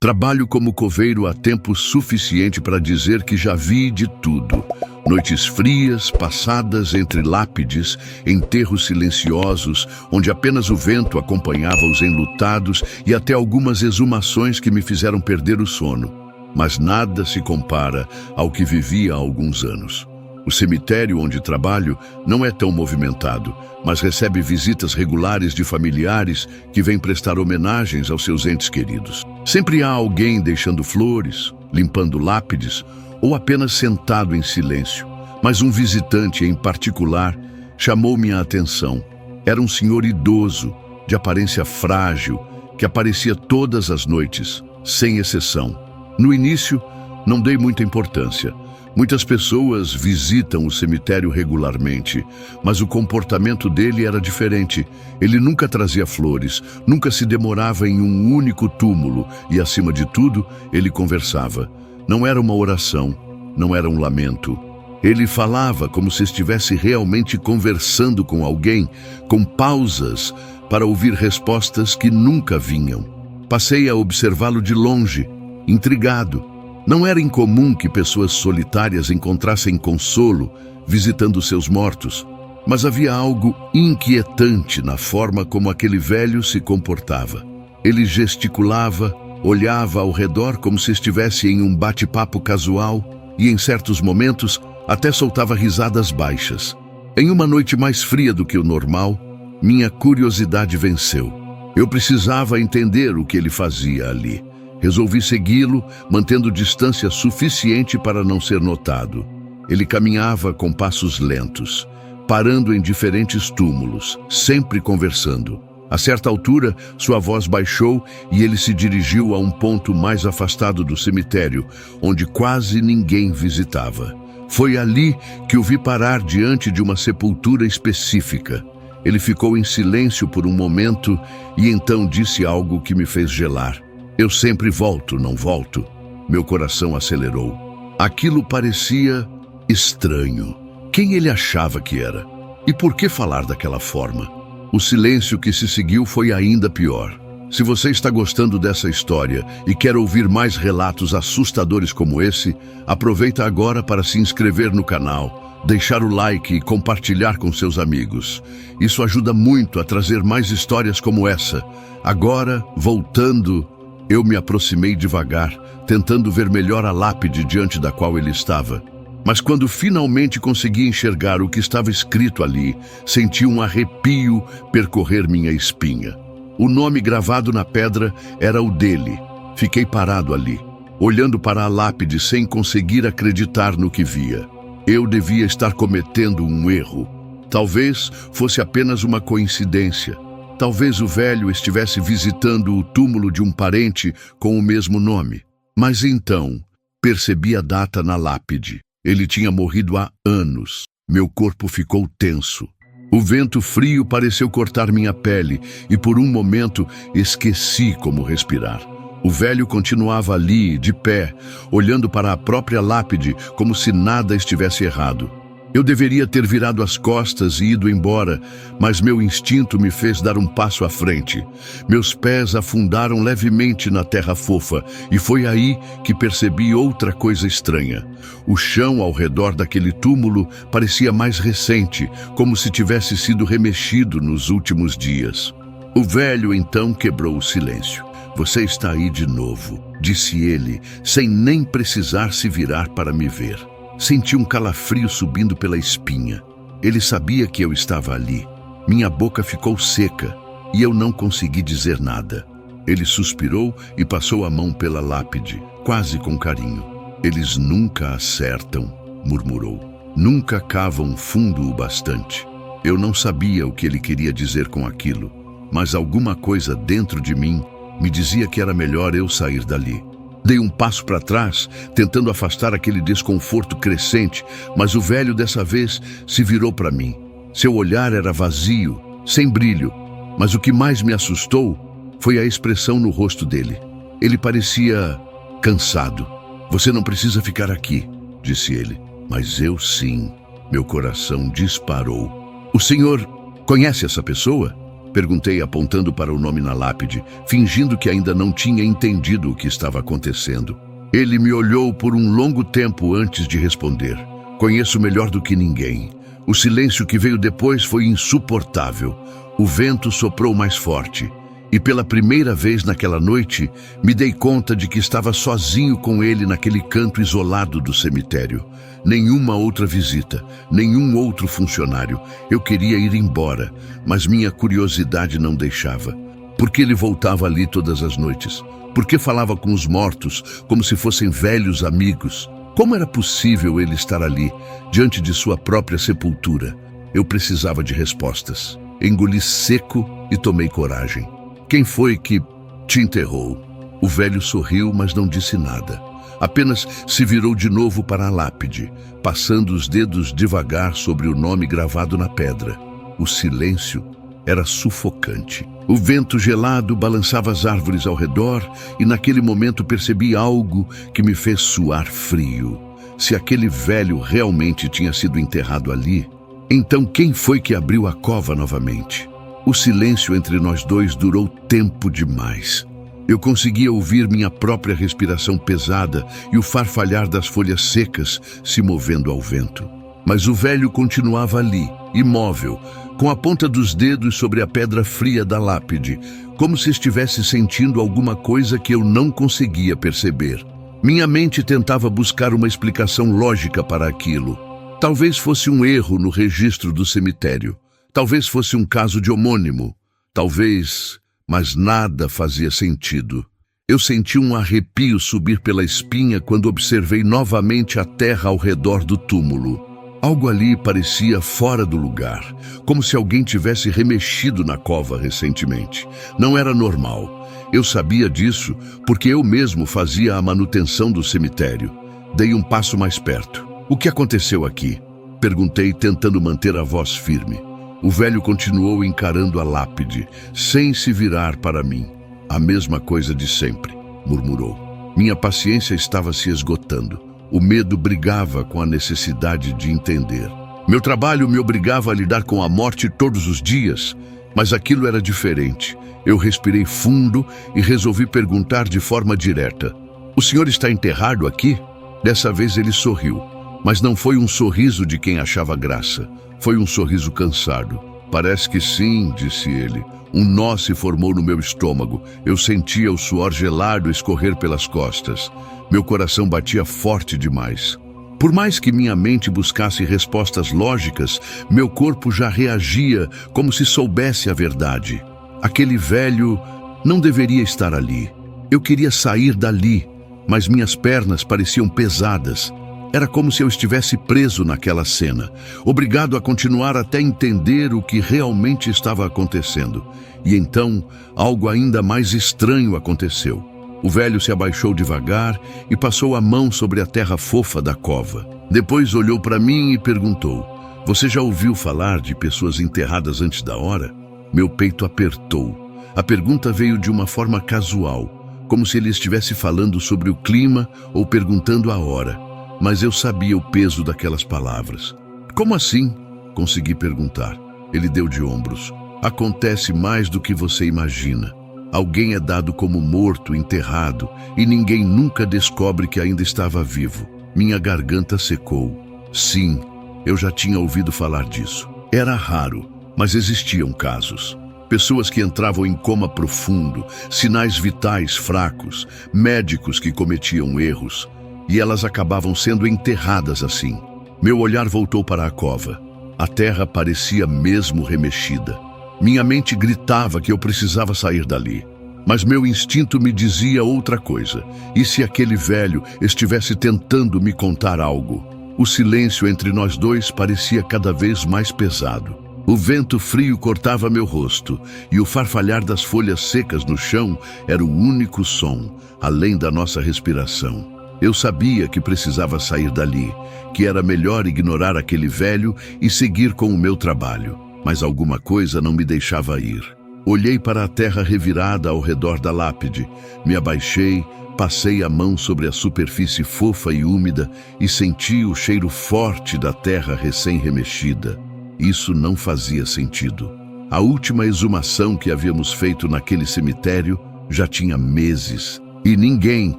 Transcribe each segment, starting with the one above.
Trabalho como coveiro há tempo suficiente para dizer que já vi de tudo. Noites frias, passadas entre lápides, enterros silenciosos, onde apenas o vento acompanhava os enlutados e até algumas exumações que me fizeram perder o sono. Mas nada se compara ao que vivi há alguns anos. O cemitério onde trabalho não é tão movimentado, mas recebe visitas regulares de familiares que vêm prestar homenagens aos seus entes queridos. Sempre há alguém deixando flores, limpando lápides ou apenas sentado em silêncio. Mas um visitante em particular chamou minha atenção. Era um senhor idoso, de aparência frágil, que aparecia todas as noites, sem exceção. No início, não dei muita importância. Muitas pessoas visitam o cemitério regularmente, mas o comportamento dele era diferente. Ele nunca trazia flores, nunca se demorava em um único túmulo e, acima de tudo, ele conversava. Não era uma oração, não era um lamento. Ele falava como se estivesse realmente conversando com alguém, com pausas para ouvir respostas que nunca vinham. Passei a observá-lo de longe, intrigado. Não era incomum que pessoas solitárias encontrassem consolo visitando seus mortos, mas havia algo inquietante na forma como aquele velho se comportava. Ele gesticulava, olhava ao redor como se estivesse em um bate-papo casual e, em certos momentos, até soltava risadas baixas. Em uma noite mais fria do que o normal, minha curiosidade venceu. Eu precisava entender o que ele fazia ali. Resolvi segui-lo, mantendo distância suficiente para não ser notado. Ele caminhava com passos lentos, parando em diferentes túmulos, sempre conversando. A certa altura, sua voz baixou e ele se dirigiu a um ponto mais afastado do cemitério, onde quase ninguém visitava. Foi ali que o vi parar diante de uma sepultura específica. Ele ficou em silêncio por um momento e então disse algo que me fez gelar. Eu sempre volto, não volto. Meu coração acelerou. Aquilo parecia estranho. Quem ele achava que era? E por que falar daquela forma? O silêncio que se seguiu foi ainda pior. Se você está gostando dessa história e quer ouvir mais relatos assustadores como esse, aproveita agora para se inscrever no canal, deixar o like e compartilhar com seus amigos. Isso ajuda muito a trazer mais histórias como essa. Agora, voltando, eu me aproximei devagar, tentando ver melhor a lápide diante da qual ele estava. Mas quando finalmente consegui enxergar o que estava escrito ali, senti um arrepio percorrer minha espinha. O nome gravado na pedra era o dele. Fiquei parado ali, olhando para a lápide sem conseguir acreditar no que via. Eu devia estar cometendo um erro. Talvez fosse apenas uma coincidência. Talvez o velho estivesse visitando o túmulo de um parente com o mesmo nome. Mas então, percebi a data na lápide. Ele tinha morrido há anos. Meu corpo ficou tenso. O vento frio pareceu cortar minha pele e por um momento esqueci como respirar. O velho continuava ali, de pé, olhando para a própria lápide como se nada estivesse errado. Eu deveria ter virado as costas e ido embora, mas meu instinto me fez dar um passo à frente. Meus pés afundaram levemente na terra fofa e foi aí que percebi outra coisa estranha. O chão ao redor daquele túmulo parecia mais recente, como se tivesse sido remexido nos últimos dias. O velho então quebrou o silêncio. Você está aí de novo, disse ele, sem nem precisar se virar para me ver. Senti um calafrio subindo pela espinha. Ele sabia que eu estava ali. Minha boca ficou seca e eu não consegui dizer nada. Ele suspirou e passou a mão pela lápide, quase com carinho. Eles nunca acertam, murmurou. Nunca cavam fundo o bastante. Eu não sabia o que ele queria dizer com aquilo, mas alguma coisa dentro de mim me dizia que era melhor eu sair dali. Dei um passo para trás, tentando afastar aquele desconforto crescente, mas o velho dessa vez se virou para mim. Seu olhar era vazio, sem brilho, mas o que mais me assustou foi a expressão no rosto dele. Ele parecia cansado. Você não precisa ficar aqui, disse ele. Mas eu sim. Meu coração disparou. O senhor conhece essa pessoa? Perguntei apontando para o nome na lápide, fingindo que ainda não tinha entendido o que estava acontecendo. Ele me olhou por um longo tempo antes de responder. Conheço melhor do que ninguém. O silêncio que veio depois foi insuportável. O vento soprou mais forte. E pela primeira vez naquela noite, me dei conta de que estava sozinho com ele naquele canto isolado do cemitério. Nenhuma outra visita, nenhum outro funcionário. Eu queria ir embora, mas minha curiosidade não deixava. Por que ele voltava ali todas as noites? Por que falava com os mortos como se fossem velhos amigos? Como era possível ele estar ali, diante de sua própria sepultura? Eu precisava de respostas. Engoli seco e tomei coragem. Quem foi que te enterrou? O velho sorriu, mas não disse nada. Apenas se virou de novo para a lápide, passando os dedos devagar sobre o nome gravado na pedra. O silêncio era sufocante. O vento gelado balançava as árvores ao redor e naquele momento percebi algo que me fez suar frio. Se aquele velho realmente tinha sido enterrado ali, então quem foi que abriu a cova novamente? O silêncio entre nós dois durou tempo demais. Eu conseguia ouvir minha própria respiração pesada e o farfalhar das folhas secas se movendo ao vento. Mas o velho continuava ali, imóvel, com a ponta dos dedos sobre a pedra fria da lápide, como se estivesse sentindo alguma coisa que eu não conseguia perceber. Minha mente tentava buscar uma explicação lógica para aquilo. Talvez fosse um erro no registro do cemitério. Talvez fosse um caso de homônimo. Talvez, mas nada fazia sentido. Eu senti um arrepio subir pela espinha quando observei novamente a terra ao redor do túmulo. Algo ali parecia fora do lugar, como se alguém tivesse remexido na cova recentemente. Não era normal. Eu sabia disso porque eu mesmo fazia a manutenção do cemitério. Dei um passo mais perto. O que aconteceu aqui? Perguntei, tentando manter a voz firme. O velho continuou encarando a lápide, sem se virar para mim. A mesma coisa de sempre, murmurou. Minha paciência estava se esgotando. O medo brigava com a necessidade de entender. Meu trabalho me obrigava a lidar com a morte todos os dias, mas aquilo era diferente. Eu respirei fundo e resolvi perguntar de forma direta. O senhor está enterrado aqui? Dessa vez ele sorriu, mas não foi um sorriso de quem achava graça. Foi um sorriso cansado. Parece que sim, disse ele. Um nó se formou no meu estômago. Eu sentia o suor gelado escorrer pelas costas. Meu coração batia forte demais. Por mais que minha mente buscasse respostas lógicas, meu corpo já reagia como se soubesse a verdade. Aquele velho não deveria estar ali. Eu queria sair dali, mas minhas pernas pareciam pesadas. Era como se eu estivesse preso naquela cena, obrigado a continuar até entender o que realmente estava acontecendo. E então, algo ainda mais estranho aconteceu. O velho se abaixou devagar e passou a mão sobre a terra fofa da cova. Depois olhou para mim e perguntou: "Você já ouviu falar de pessoas enterradas antes da hora?" Meu peito apertou. A pergunta veio de uma forma casual, como se ele estivesse falando sobre o clima ou perguntando a hora. Mas eu sabia o peso daquelas palavras. "Como assim?" consegui perguntar. Ele deu de ombros. "Acontece mais do que você imagina. Alguém é dado como morto, enterrado, e ninguém nunca descobre que ainda estava vivo." Minha garganta secou. Sim, eu já tinha ouvido falar disso. Era raro, mas existiam casos. Pessoas que entravam em coma profundo, sinais vitais fracos, médicos que cometiam erros, e elas acabavam sendo enterradas assim. Meu olhar voltou para a cova. A terra parecia mesmo remexida. Minha mente gritava que eu precisava sair dali. Mas meu instinto me dizia outra coisa. E se aquele velho estivesse tentando me contar algo? O silêncio entre nós dois parecia cada vez mais pesado. O vento frio cortava meu rosto, e o farfalhar das folhas secas no chão era o único som, além da nossa respiração. Eu sabia que precisava sair dali, que era melhor ignorar aquele velho e seguir com o meu trabalho. Mas alguma coisa não me deixava ir. Olhei para a terra revirada ao redor da lápide, me abaixei, passei a mão sobre a superfície fofa e úmida e senti o cheiro forte da terra recém-remexida. Isso não fazia sentido. A última exumação que havíamos feito naquele cemitério já tinha meses. E ninguém,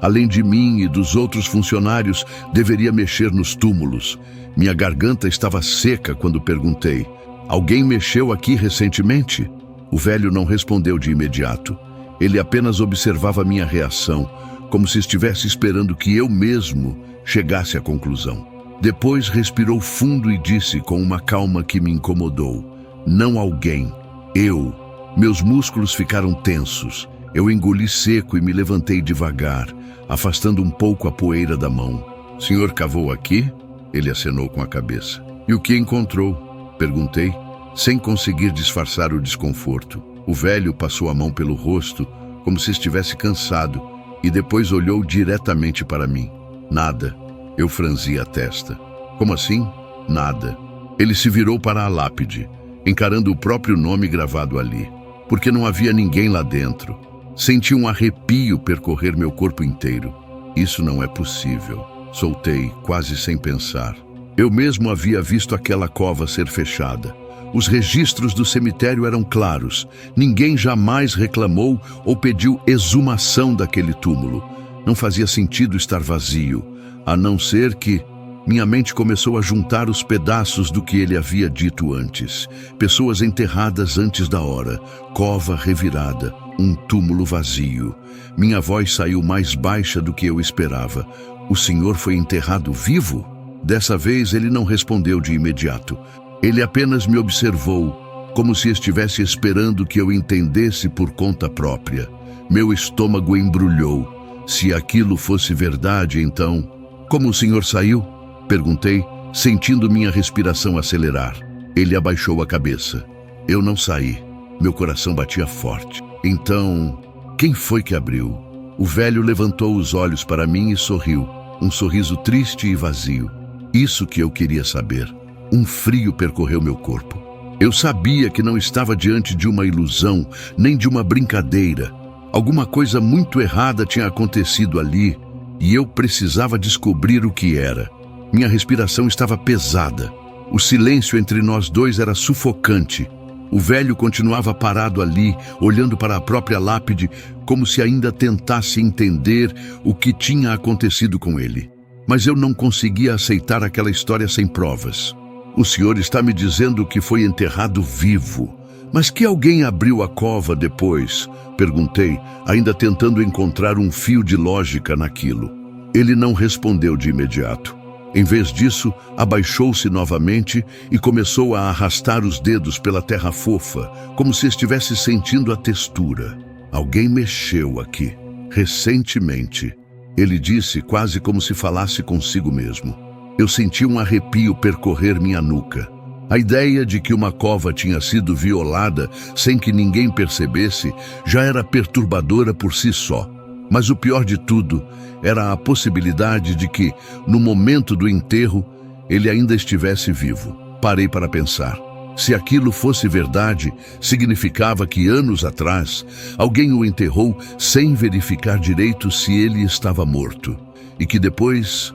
além de mim e dos outros funcionários, deveria mexer nos túmulos. Minha garganta estava seca quando perguntei: alguém mexeu aqui recentemente? O velho não respondeu de imediato. Ele apenas observava minha reação, como se estivesse esperando que eu mesmo chegasse à conclusão. Depois respirou fundo e disse com uma calma que me incomodou: não alguém, eu. Meus músculos ficaram tensos. Eu engoli seco e me levantei devagar, afastando um pouco a poeira da mão. O senhor cavou aqui? Ele acenou com a cabeça. E o que encontrou? Perguntei, sem conseguir disfarçar o desconforto. O velho passou a mão pelo rosto, como se estivesse cansado, e depois olhou diretamente para mim. Nada. Eu franzi a testa. Como assim? Nada. Ele se virou para a lápide, encarando o próprio nome gravado ali, porque não havia ninguém lá dentro. Senti um arrepio percorrer meu corpo inteiro. Isso não é possível. Soltei, quase sem pensar. Eu mesmo havia visto aquela cova ser fechada. Os registros do cemitério eram claros. Ninguém jamais reclamou ou pediu exumação daquele túmulo. Não fazia sentido estar vazio, a não ser que minha mente começou a juntar os pedaços do que ele havia dito antes. Pessoas enterradas antes da hora, cova revirada, um túmulo vazio. Minha voz saiu mais baixa do que eu esperava. O senhor foi enterrado vivo? Dessa vez ele não respondeu de imediato. Ele apenas me observou, como se estivesse esperando que eu entendesse por conta própria. Meu estômago embrulhou. Se aquilo fosse verdade, então... Como o senhor saiu? Perguntei, sentindo minha respiração acelerar. Ele abaixou a cabeça. Eu não saí. Meu coração batia forte. Então, quem foi que abriu? O velho levantou os olhos para mim e sorriu. Um sorriso triste e vazio. Isso que eu queria saber. Um frio percorreu meu corpo. Eu sabia que não estava diante de uma ilusão, nem de uma brincadeira. Alguma coisa muito errada tinha acontecido ali, e eu precisava descobrir o que era. Minha respiração estava pesada. O silêncio entre nós dois era sufocante. O velho continuava parado ali, olhando para a própria lápide, como se ainda tentasse entender o que tinha acontecido com ele. Mas eu não conseguia aceitar aquela história sem provas. O senhor está me dizendo que foi enterrado vivo. Mas que alguém abriu a cova depois? Perguntei, ainda tentando encontrar um fio de lógica naquilo. Ele não respondeu de imediato. Em vez disso, abaixou-se novamente e começou a arrastar os dedos pela terra fofa, como se estivesse sentindo a textura. Alguém mexeu aqui, recentemente. Ele disse quase como se falasse consigo mesmo. Eu senti um arrepio percorrer minha nuca. A ideia de que uma cova tinha sido violada sem que ninguém percebesse já era perturbadora por si só. Mas o pior de tudo era a possibilidade de que, no momento do enterro, ele ainda estivesse vivo. Parei para pensar. Se aquilo fosse verdade, significava que anos atrás, alguém o enterrou sem verificar direito se ele estava morto. E que depois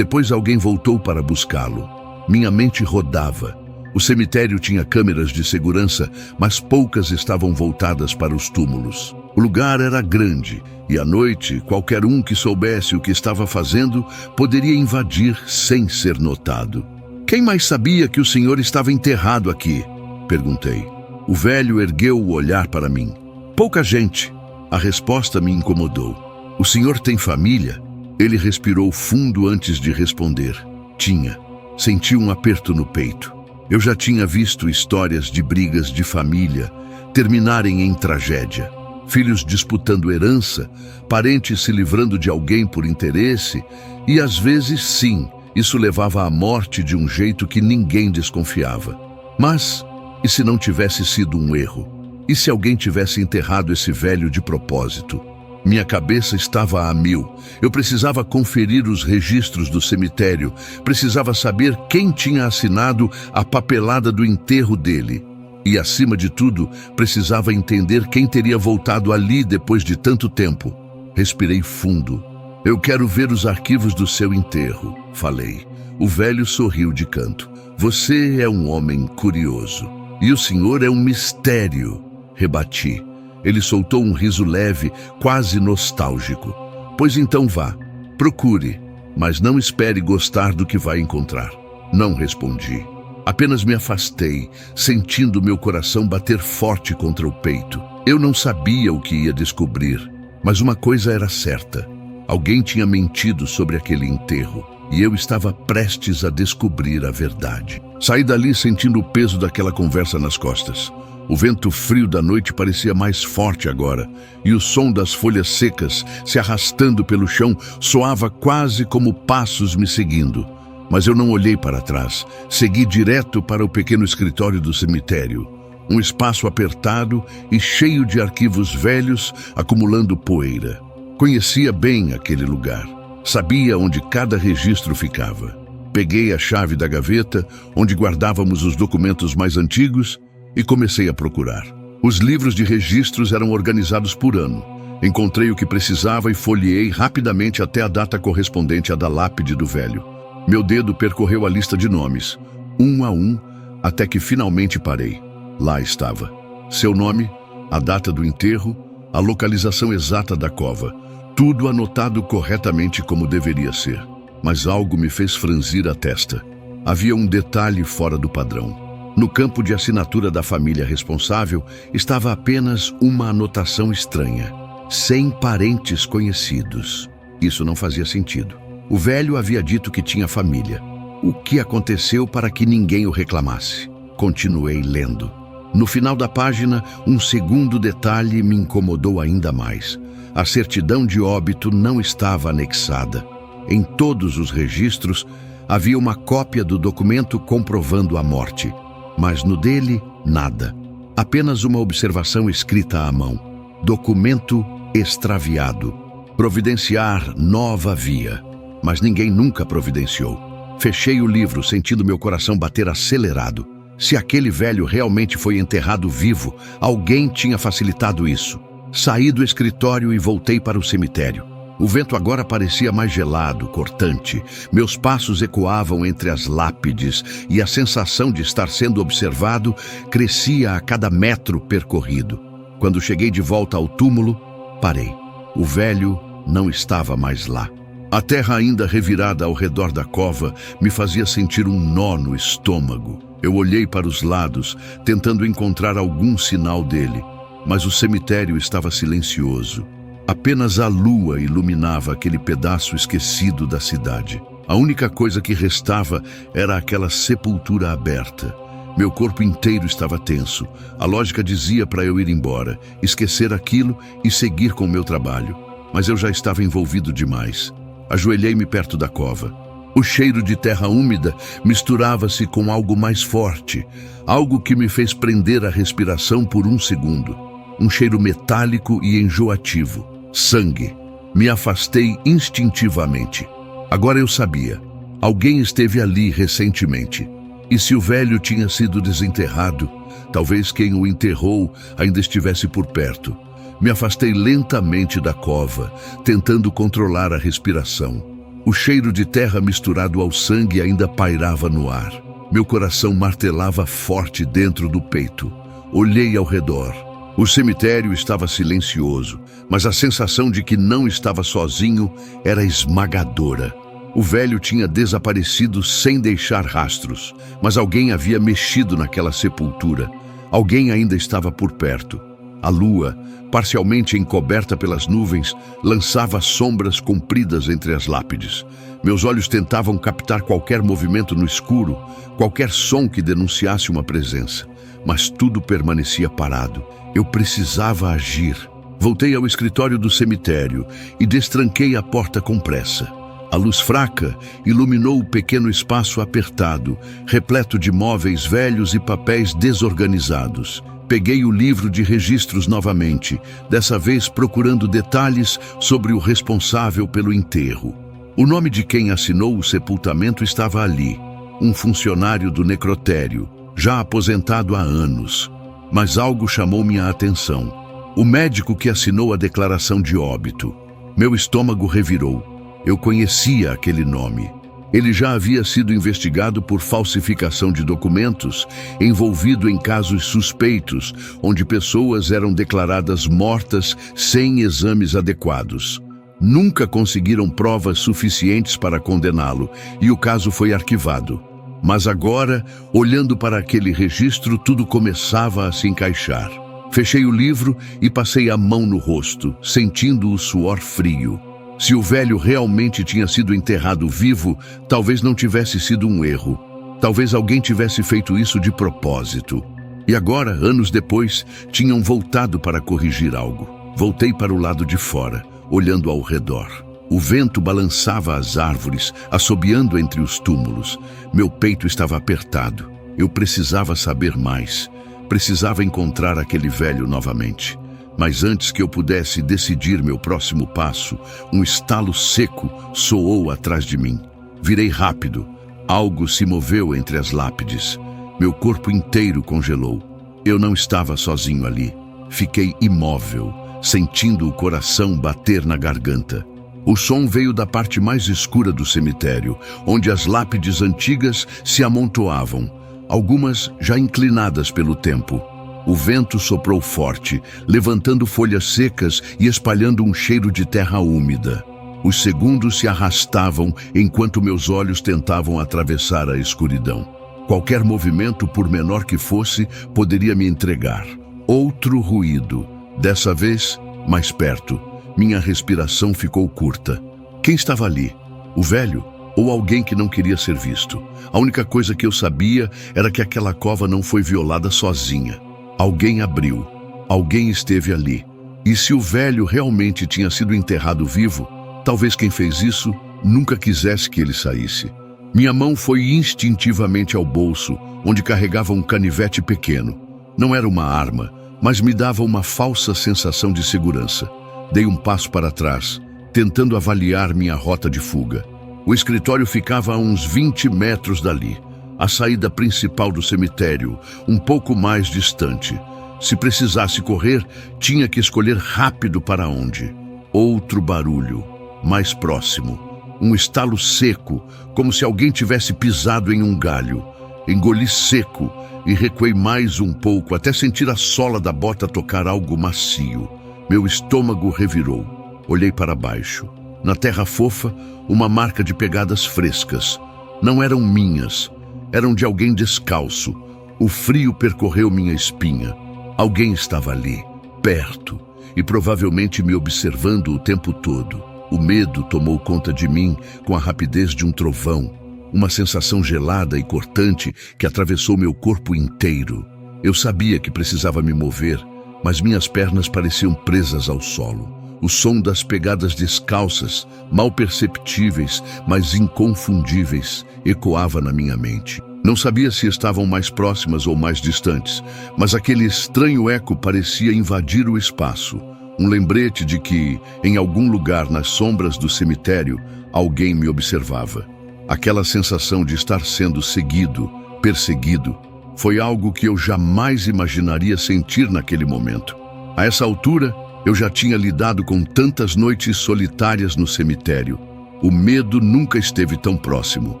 alguém voltou para buscá-lo. Minha mente rodava. O cemitério tinha câmeras de segurança, mas poucas estavam voltadas para os túmulos. O lugar era grande, e à noite, qualquer um que soubesse o que estava fazendo poderia invadir sem ser notado. Quem mais sabia que o senhor estava enterrado aqui? Perguntei. O velho ergueu o olhar para mim. Pouca gente. A resposta me incomodou. O senhor tem família? Ele respirou fundo antes de responder. Tinha. Senti um aperto no peito. Eu já tinha visto histórias de brigas de família terminarem em tragédia. Filhos disputando herança, parentes se livrando de alguém por interesse, e às vezes, sim, isso levava à morte de um jeito que ninguém desconfiava. Mas, e se não tivesse sido um erro? E se alguém tivesse enterrado esse velho de propósito? Minha cabeça estava a mil. Eu precisava conferir os registros do cemitério, precisava saber quem tinha assinado a papelada do enterro dele. E, acima de tudo, precisava entender quem teria voltado ali depois de tanto tempo. Respirei fundo. Eu quero ver os arquivos do seu enterro, falei. O velho sorriu de canto. Você é um homem curioso. E o senhor é um mistério, rebati. Ele soltou um riso leve, quase nostálgico. Pois então vá, procure, mas não espere gostar do que vai encontrar. Não respondi. Apenas me afastei, sentindo meu coração bater forte contra o peito. Eu não sabia o que ia descobrir, mas uma coisa era certa. Alguém tinha mentido sobre aquele enterro, e eu estava prestes a descobrir a verdade. Saí dali sentindo o peso daquela conversa nas costas. O vento frio da noite parecia mais forte agora, e o som das folhas secas se arrastando pelo chão soava quase como passos me seguindo. Mas eu não olhei para trás, segui direto para o pequeno escritório do cemitério. Um espaço apertado e cheio de arquivos velhos acumulando poeira. Conhecia bem aquele lugar, sabia onde cada registro ficava. Peguei a chave da gaveta, onde guardávamos os documentos mais antigos, e comecei a procurar. Os livros de registros eram organizados por ano. Encontrei o que precisava e folheei rapidamente até a data correspondente à da lápide do velho. Meu dedo percorreu a lista de nomes, um a um, até que finalmente parei. Lá estava. Seu nome, a data do enterro, a localização exata da cova. Tudo anotado corretamente como deveria ser. Mas algo me fez franzir a testa. Havia um detalhe fora do padrão. No campo de assinatura da família responsável estava apenas uma anotação estranha. Sem parentes conhecidos. Isso não fazia sentido. O velho havia dito que tinha família. O que aconteceu para que ninguém o reclamasse? Continuei lendo. No final da página, um segundo detalhe me incomodou ainda mais. A certidão de óbito não estava anexada. Em todos os registros, havia uma cópia do documento comprovando a morte. Mas no dele, nada. Apenas uma observação escrita à mão. Documento extraviado. Providenciar nova via. Mas ninguém nunca providenciou. Fechei o livro, sentindo meu coração bater acelerado. Se aquele velho realmente foi enterrado vivo, alguém tinha facilitado isso. Saí do escritório e voltei para o cemitério. O vento agora parecia mais gelado, cortante. Meus passos ecoavam entre as lápides e a sensação de estar sendo observado crescia a cada metro percorrido. Quando cheguei de volta ao túmulo, parei. O velho não estava mais lá. A terra ainda revirada ao redor da cova me fazia sentir um nó no estômago. Eu olhei para os lados, tentando encontrar algum sinal dele, mas o cemitério estava silencioso. Apenas a lua iluminava aquele pedaço esquecido da cidade. A única coisa que restava era aquela sepultura aberta. Meu corpo inteiro estava tenso. A lógica dizia para eu ir embora, esquecer aquilo e seguir com o meu trabalho. Mas eu já estava envolvido demais. Ajoelhei-me perto da cova. O cheiro de terra úmida misturava-se com algo mais forte, algo que me fez prender a respiração por um segundo. Um cheiro metálico e enjoativo. Sangue. Me afastei instintivamente. Agora eu sabia. Alguém esteve ali recentemente. E se o velho tinha sido desenterrado, talvez quem o enterrou ainda estivesse por perto. Me afastei lentamente da cova, tentando controlar a respiração. O cheiro de terra misturado ao sangue ainda pairava no ar. Meu coração martelava forte dentro do peito. Olhei ao redor. O cemitério estava silencioso, mas a sensação de que não estava sozinho era esmagadora. O velho tinha desaparecido sem deixar rastros, mas alguém havia mexido naquela sepultura. Alguém ainda estava por perto. A lua, parcialmente encoberta pelas nuvens, lançava sombras compridas entre as lápides. Meus olhos tentavam captar qualquer movimento no escuro, qualquer som que denunciasse uma presença. Mas tudo permanecia parado. Eu precisava agir. Voltei ao escritório do cemitério e destranquei a porta com pressa. A luz fraca iluminou o pequeno espaço apertado, repleto de móveis velhos e papéis desorganizados. Peguei o livro de registros novamente, dessa vez procurando detalhes sobre o responsável pelo enterro. O nome de quem assinou o sepultamento estava ali, um funcionário do necrotério, já aposentado há anos. Mas algo chamou minha atenção. O médico que assinou a declaração de óbito. Meu estômago revirou. Eu conhecia aquele nome. Ele já havia sido investigado por falsificação de documentos, envolvido em casos suspeitos, onde pessoas eram declaradas mortas sem exames adequados. Nunca conseguiram provas suficientes para condená-lo e o caso foi arquivado. Mas agora, olhando para aquele registro, tudo começava a se encaixar. Fechei o livro e passei a mão no rosto, sentindo o suor frio. Se o velho realmente tinha sido enterrado vivo, talvez não tivesse sido um erro. Talvez alguém tivesse feito isso de propósito. E agora, anos depois, tinham voltado para corrigir algo. Voltei para o lado de fora, olhando ao redor. O vento balançava as árvores, assobiando entre os túmulos. Meu peito estava apertado. Eu precisava saber mais. Precisava encontrar aquele velho novamente. Mas antes que eu pudesse decidir meu próximo passo, um estalo seco soou atrás de mim. Virei rápido. Algo se moveu entre as lápides. Meu corpo inteiro congelou. Eu não estava sozinho ali. Fiquei imóvel, sentindo o coração bater na garganta. O som veio da parte mais escura do cemitério, onde as lápides antigas se amontoavam, algumas já inclinadas pelo tempo. O vento soprou forte, levantando folhas secas e espalhando um cheiro de terra úmida. Os segundos se arrastavam enquanto meus olhos tentavam atravessar a escuridão. Qualquer movimento, por menor que fosse, poderia me entregar. Outro ruído. Dessa vez, mais perto. Minha respiração ficou curta. Quem estava ali? O velho? Ou alguém que não queria ser visto? A única coisa que eu sabia era que aquela cova não foi violada sozinha. Alguém abriu. Alguém esteve ali. E se o velho realmente tinha sido enterrado vivo, talvez quem fez isso nunca quisesse que ele saísse. Minha mão foi instintivamente ao bolso, onde carregava um canivete pequeno. Não era uma arma, mas me dava uma falsa sensação de segurança. Dei um passo para trás, tentando avaliar minha rota de fuga. O escritório ficava a uns 20 metros dali. A saída principal do cemitério, um pouco mais distante. Se precisasse correr, tinha que escolher rápido para onde. Outro barulho, mais próximo. Um estalo seco, como se alguém tivesse pisado em um galho. Engoli seco e recuei mais um pouco até sentir a sola da bota tocar algo macio. Meu estômago revirou. Olhei para baixo. Na terra fofa, uma marca de pegadas frescas. Não eram minhas. Eram de alguém descalço. O frio percorreu minha espinha. Alguém estava ali, perto, e provavelmente me observando o tempo todo. O medo tomou conta de mim com a rapidez de um trovão. Uma sensação gelada e cortante que atravessou meu corpo inteiro. Eu sabia que precisava me mover, mas minhas pernas pareciam presas ao solo. O som das pegadas descalças, mal perceptíveis, mas inconfundíveis, ecoava na minha mente. Não sabia se estavam mais próximas ou mais distantes, mas aquele estranho eco parecia invadir o espaço. Um lembrete de que, em algum lugar nas sombras do cemitério, alguém me observava. Aquela sensação de estar sendo seguido, perseguido, foi algo que eu jamais imaginaria sentir naquele momento. A essa altura, eu já tinha lidado com tantas noites solitárias no cemitério. O medo nunca esteve tão próximo,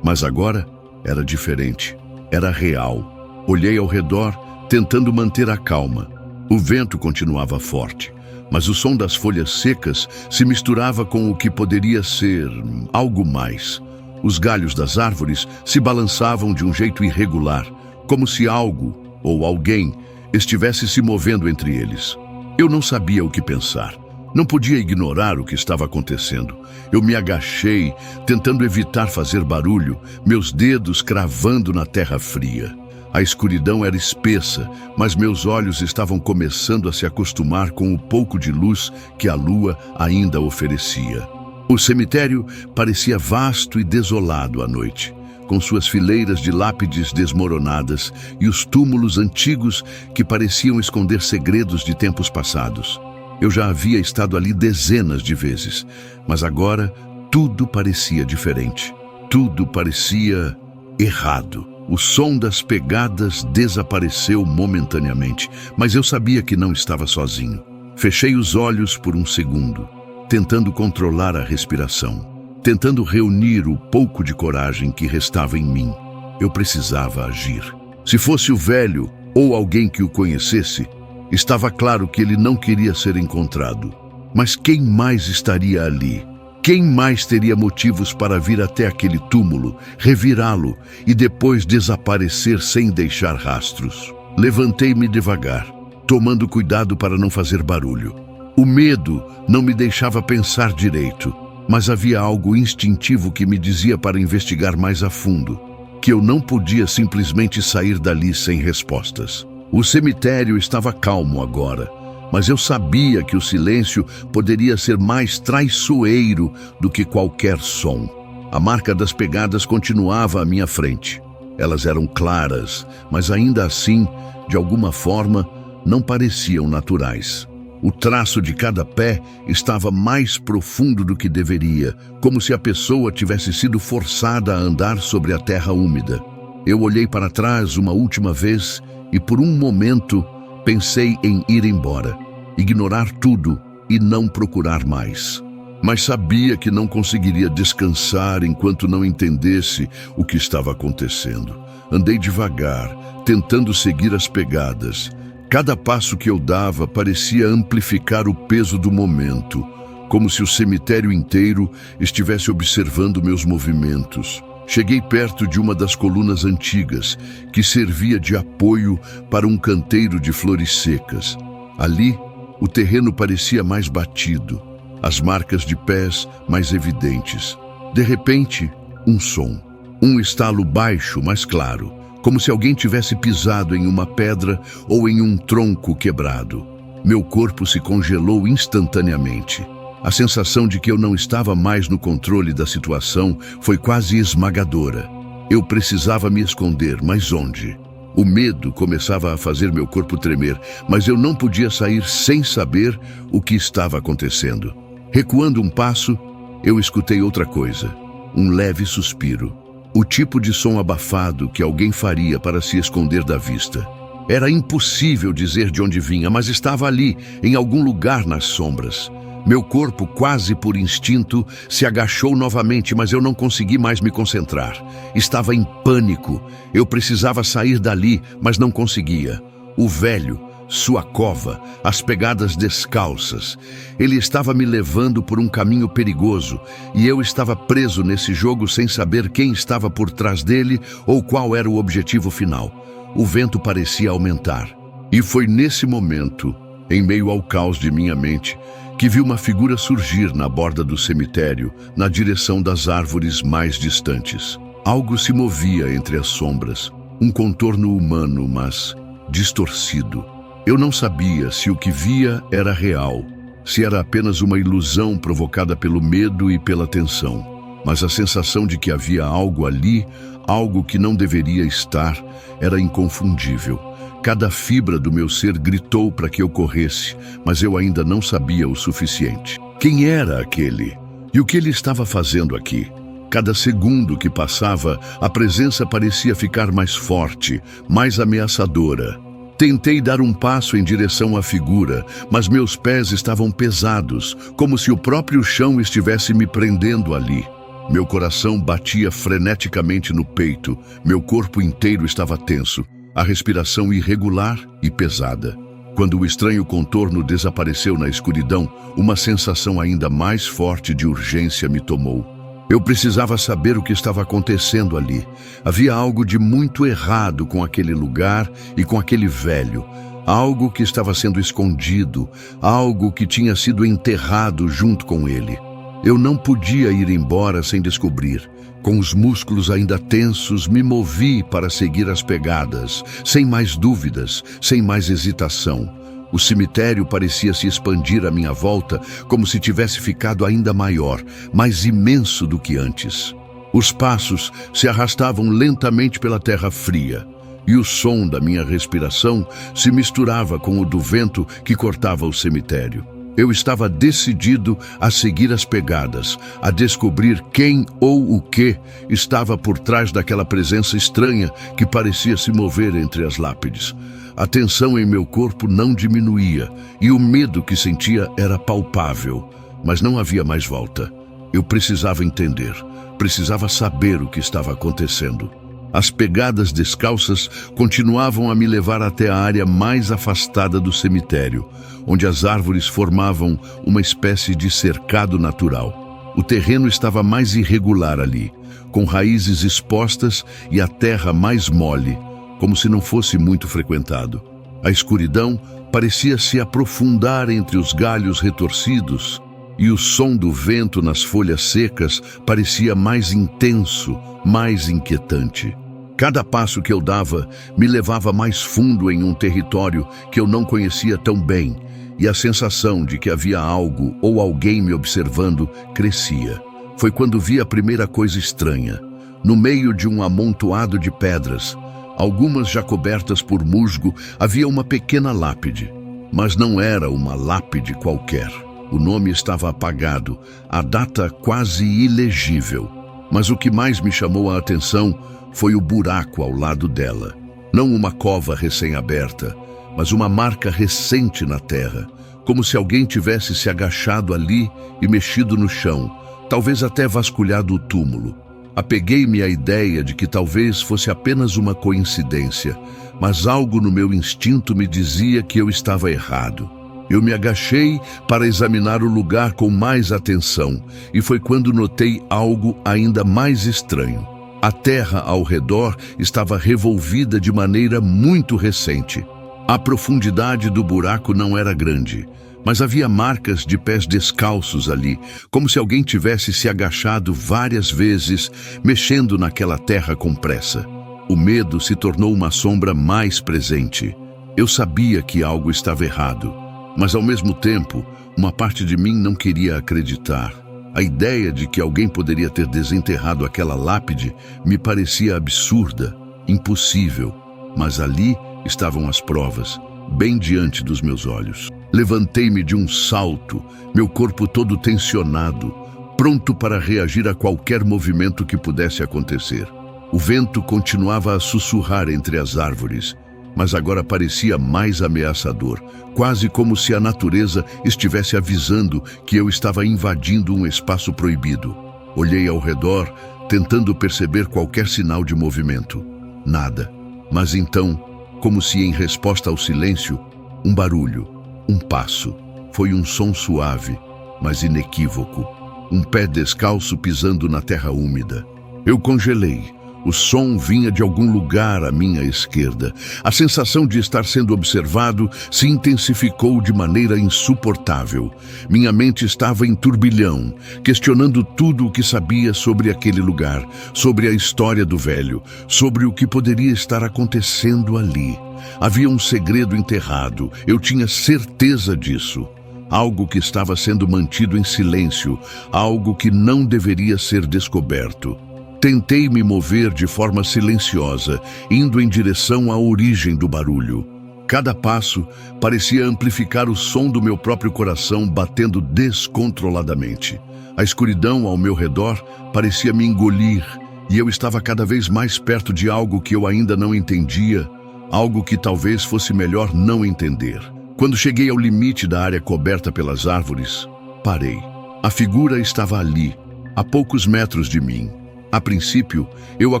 mas agora era diferente, era real. Olhei ao redor, tentando manter a calma. O vento continuava forte, mas o som das folhas secas se misturava com o que poderia ser algo mais. Os galhos das árvores se balançavam de um jeito irregular, como se algo, ou alguém, estivesse se movendo entre eles. Eu não sabia o que pensar. Não podia ignorar o que estava acontecendo. Eu me agachei, tentando evitar fazer barulho, meus dedos cravando na terra fria. A escuridão era espessa, mas meus olhos estavam começando a se acostumar com o pouco de luz que a lua ainda oferecia. O cemitério parecia vasto e desolado à noite, com suas fileiras de lápides desmoronadas e os túmulos antigos que pareciam esconder segredos de tempos passados. Eu já havia estado ali dezenas de vezes, mas agora tudo parecia diferente. Tudo parecia errado. O som das pegadas desapareceu momentaneamente, mas eu sabia que não estava sozinho. Fechei os olhos por um segundo, tentando controlar a respiração, tentando reunir o pouco de coragem que restava em mim. Eu precisava agir. Se fosse o velho ou alguém que o conhecesse, estava claro que ele não queria ser encontrado. Mas quem mais estaria ali? Quem mais teria motivos para vir até aquele túmulo, revirá-lo e depois desaparecer sem deixar rastros? Levantei-me devagar, tomando cuidado para não fazer barulho. O medo não me deixava pensar direito, mas havia algo instintivo que me dizia para investigar mais a fundo, que eu não podia simplesmente sair dali sem respostas. O cemitério estava calmo agora, mas eu sabia que o silêncio poderia ser mais traiçoeiro do que qualquer som. A marca das pegadas continuava à minha frente. Elas eram claras, mas ainda assim, de alguma forma, não pareciam naturais. O traço de cada pé estava mais profundo do que deveria, como se a pessoa tivesse sido forçada a andar sobre a terra úmida. Eu olhei para trás uma última vez e, por um momento, pensei em ir embora, ignorar tudo e não procurar mais. Mas sabia que não conseguiria descansar enquanto não entendesse o que estava acontecendo. Andei devagar, tentando seguir as pegadas. Cada passo que eu dava parecia amplificar o peso do momento, como se o cemitério inteiro estivesse observando meus movimentos. Cheguei perto de uma das colunas antigas, que servia de apoio para um canteiro de flores secas. Ali, o terreno parecia mais batido, as marcas de pés mais evidentes. De repente, um som. Um estalo baixo, mas claro, como se alguém tivesse pisado em uma pedra ou em um tronco quebrado. Meu corpo se congelou instantaneamente. A sensação de que eu não estava mais no controle da situação foi quase esmagadora. Eu precisava me esconder, mas onde? O medo começava a fazer meu corpo tremer, mas eu não podia sair sem saber o que estava acontecendo. Recuando um passo, eu escutei outra coisa, um leve suspiro. O tipo de som abafado que alguém faria para se esconder da vista. Era impossível dizer de onde vinha, mas estava ali, em algum lugar nas sombras. Meu corpo, quase por instinto, se agachou novamente, mas eu não consegui mais me concentrar. Estava em pânico. Eu precisava sair dali, mas não conseguia. O velho, sua cova, as pegadas descalças. Ele estava me levando por um caminho perigoso, e eu estava preso nesse jogo sem saber quem estava por trás dele ou qual era o objetivo final. O vento parecia aumentar. E foi nesse momento, em meio ao caos de minha mente, que vi uma figura surgir na borda do cemitério, na direção das árvores mais distantes. Algo se movia entre as sombras, um contorno humano, mas distorcido. Eu não sabia se o que via era real, se era apenas uma ilusão provocada pelo medo e pela tensão. Mas a sensação de que havia algo ali, algo que não deveria estar, era inconfundível. Cada fibra do meu ser gritou para que eu corresse, mas eu ainda não sabia o suficiente. Quem era aquele? E o que ele estava fazendo aqui? Cada segundo que passava, a presença parecia ficar mais forte, mais ameaçadora. Tentei dar um passo em direção à figura, mas meus pés estavam pesados, como se o próprio chão estivesse me prendendo ali. Meu coração batia freneticamente no peito, meu corpo inteiro estava tenso. A respiração irregular e pesada. Quando o estranho contorno desapareceu na escuridão, uma sensação ainda mais forte de urgência me tomou. Eu precisava saber o que estava acontecendo ali. Havia algo de muito errado com aquele lugar e com aquele velho. Algo que estava sendo escondido, algo que tinha sido enterrado junto com ele. Eu não podia ir embora sem descobrir. Com os músculos ainda tensos, me movi para seguir as pegadas, sem mais dúvidas, sem mais hesitação. O cemitério parecia se expandir à minha volta, como se tivesse ficado ainda maior, mais imenso do que antes. Os passos se arrastavam lentamente pela terra fria, e o som da minha respiração se misturava com o do vento que cortava o cemitério. Eu estava decidido a seguir as pegadas, a descobrir quem ou o que estava por trás daquela presença estranha que parecia se mover entre as lápides. A tensão em meu corpo não diminuía e o medo que sentia era palpável, mas não havia mais volta. Eu precisava entender, precisava saber o que estava acontecendo. As pegadas descalças continuavam a me levar até a área mais afastada do cemitério, onde as árvores formavam uma espécie de cercado natural. O terreno estava mais irregular ali, com raízes expostas e a terra mais mole, como se não fosse muito frequentado. A escuridão parecia se aprofundar entre os galhos retorcidos, e o som do vento nas folhas secas parecia mais intenso, mais inquietante. Cada passo que eu dava me levava mais fundo em um território que eu não conhecia tão bem, e a sensação de que havia algo ou alguém me observando crescia. Foi quando vi a primeira coisa estranha. No meio de um amontoado de pedras, algumas já cobertas por musgo, havia uma pequena lápide. Mas não era uma lápide qualquer. O nome estava apagado, a data quase ilegível. Mas o que mais me chamou a atenção foi o buraco ao lado dela. Não uma cova recém-aberta, mas uma marca recente na terra, como se alguém tivesse se agachado ali e mexido no chão, talvez até vasculhado o túmulo. Apeguei-me à ideia de que talvez fosse apenas uma coincidência, mas algo no meu instinto me dizia que eu estava errado. Eu me agachei para examinar o lugar com mais atenção, e foi quando notei algo ainda mais estranho. A terra ao redor estava revolvida de maneira muito recente. A profundidade do buraco não era grande, mas havia marcas de pés descalços ali, como se alguém tivesse se agachado várias vezes, mexendo naquela terra com pressa. O medo se tornou uma sombra mais presente. Eu sabia que algo estava errado, mas ao mesmo tempo, uma parte de mim não queria acreditar. A ideia de que alguém poderia ter desenterrado aquela lápide me parecia absurda, impossível, mas ali estavam as provas, bem diante dos meus olhos. Levantei-me de um salto, meu corpo todo tensionado, pronto para reagir a qualquer movimento que pudesse acontecer. O vento continuava a sussurrar entre as árvores, mas agora parecia mais ameaçador, quase como se a natureza estivesse avisando que eu estava invadindo um espaço proibido. Olhei ao redor, tentando perceber qualquer sinal de movimento. Nada. Mas então, como se em resposta ao silêncio, um barulho, um passo. Foi um som suave, mas inequívoco. Um pé descalço pisando na terra úmida. Eu congelei. O som vinha de algum lugar à minha esquerda. A sensação de estar sendo observado se intensificou de maneira insuportável. Minha mente estava em turbilhão, questionando tudo o que sabia sobre aquele lugar, sobre a história do velho, sobre o que poderia estar acontecendo ali. Havia um segredo enterrado, eu tinha certeza disso. Algo que estava sendo mantido em silêncio, algo que não deveria ser descoberto. Tentei me mover de forma silenciosa, indo em direção à origem do barulho. Cada passo parecia amplificar o som do meu próprio coração batendo descontroladamente. A escuridão ao meu redor parecia me engolir, e eu estava cada vez mais perto de algo que eu ainda não entendia, algo que talvez fosse melhor não entender. Quando cheguei ao limite da área coberta pelas árvores, parei. A figura estava ali, a poucos metros de mim. A princípio, eu a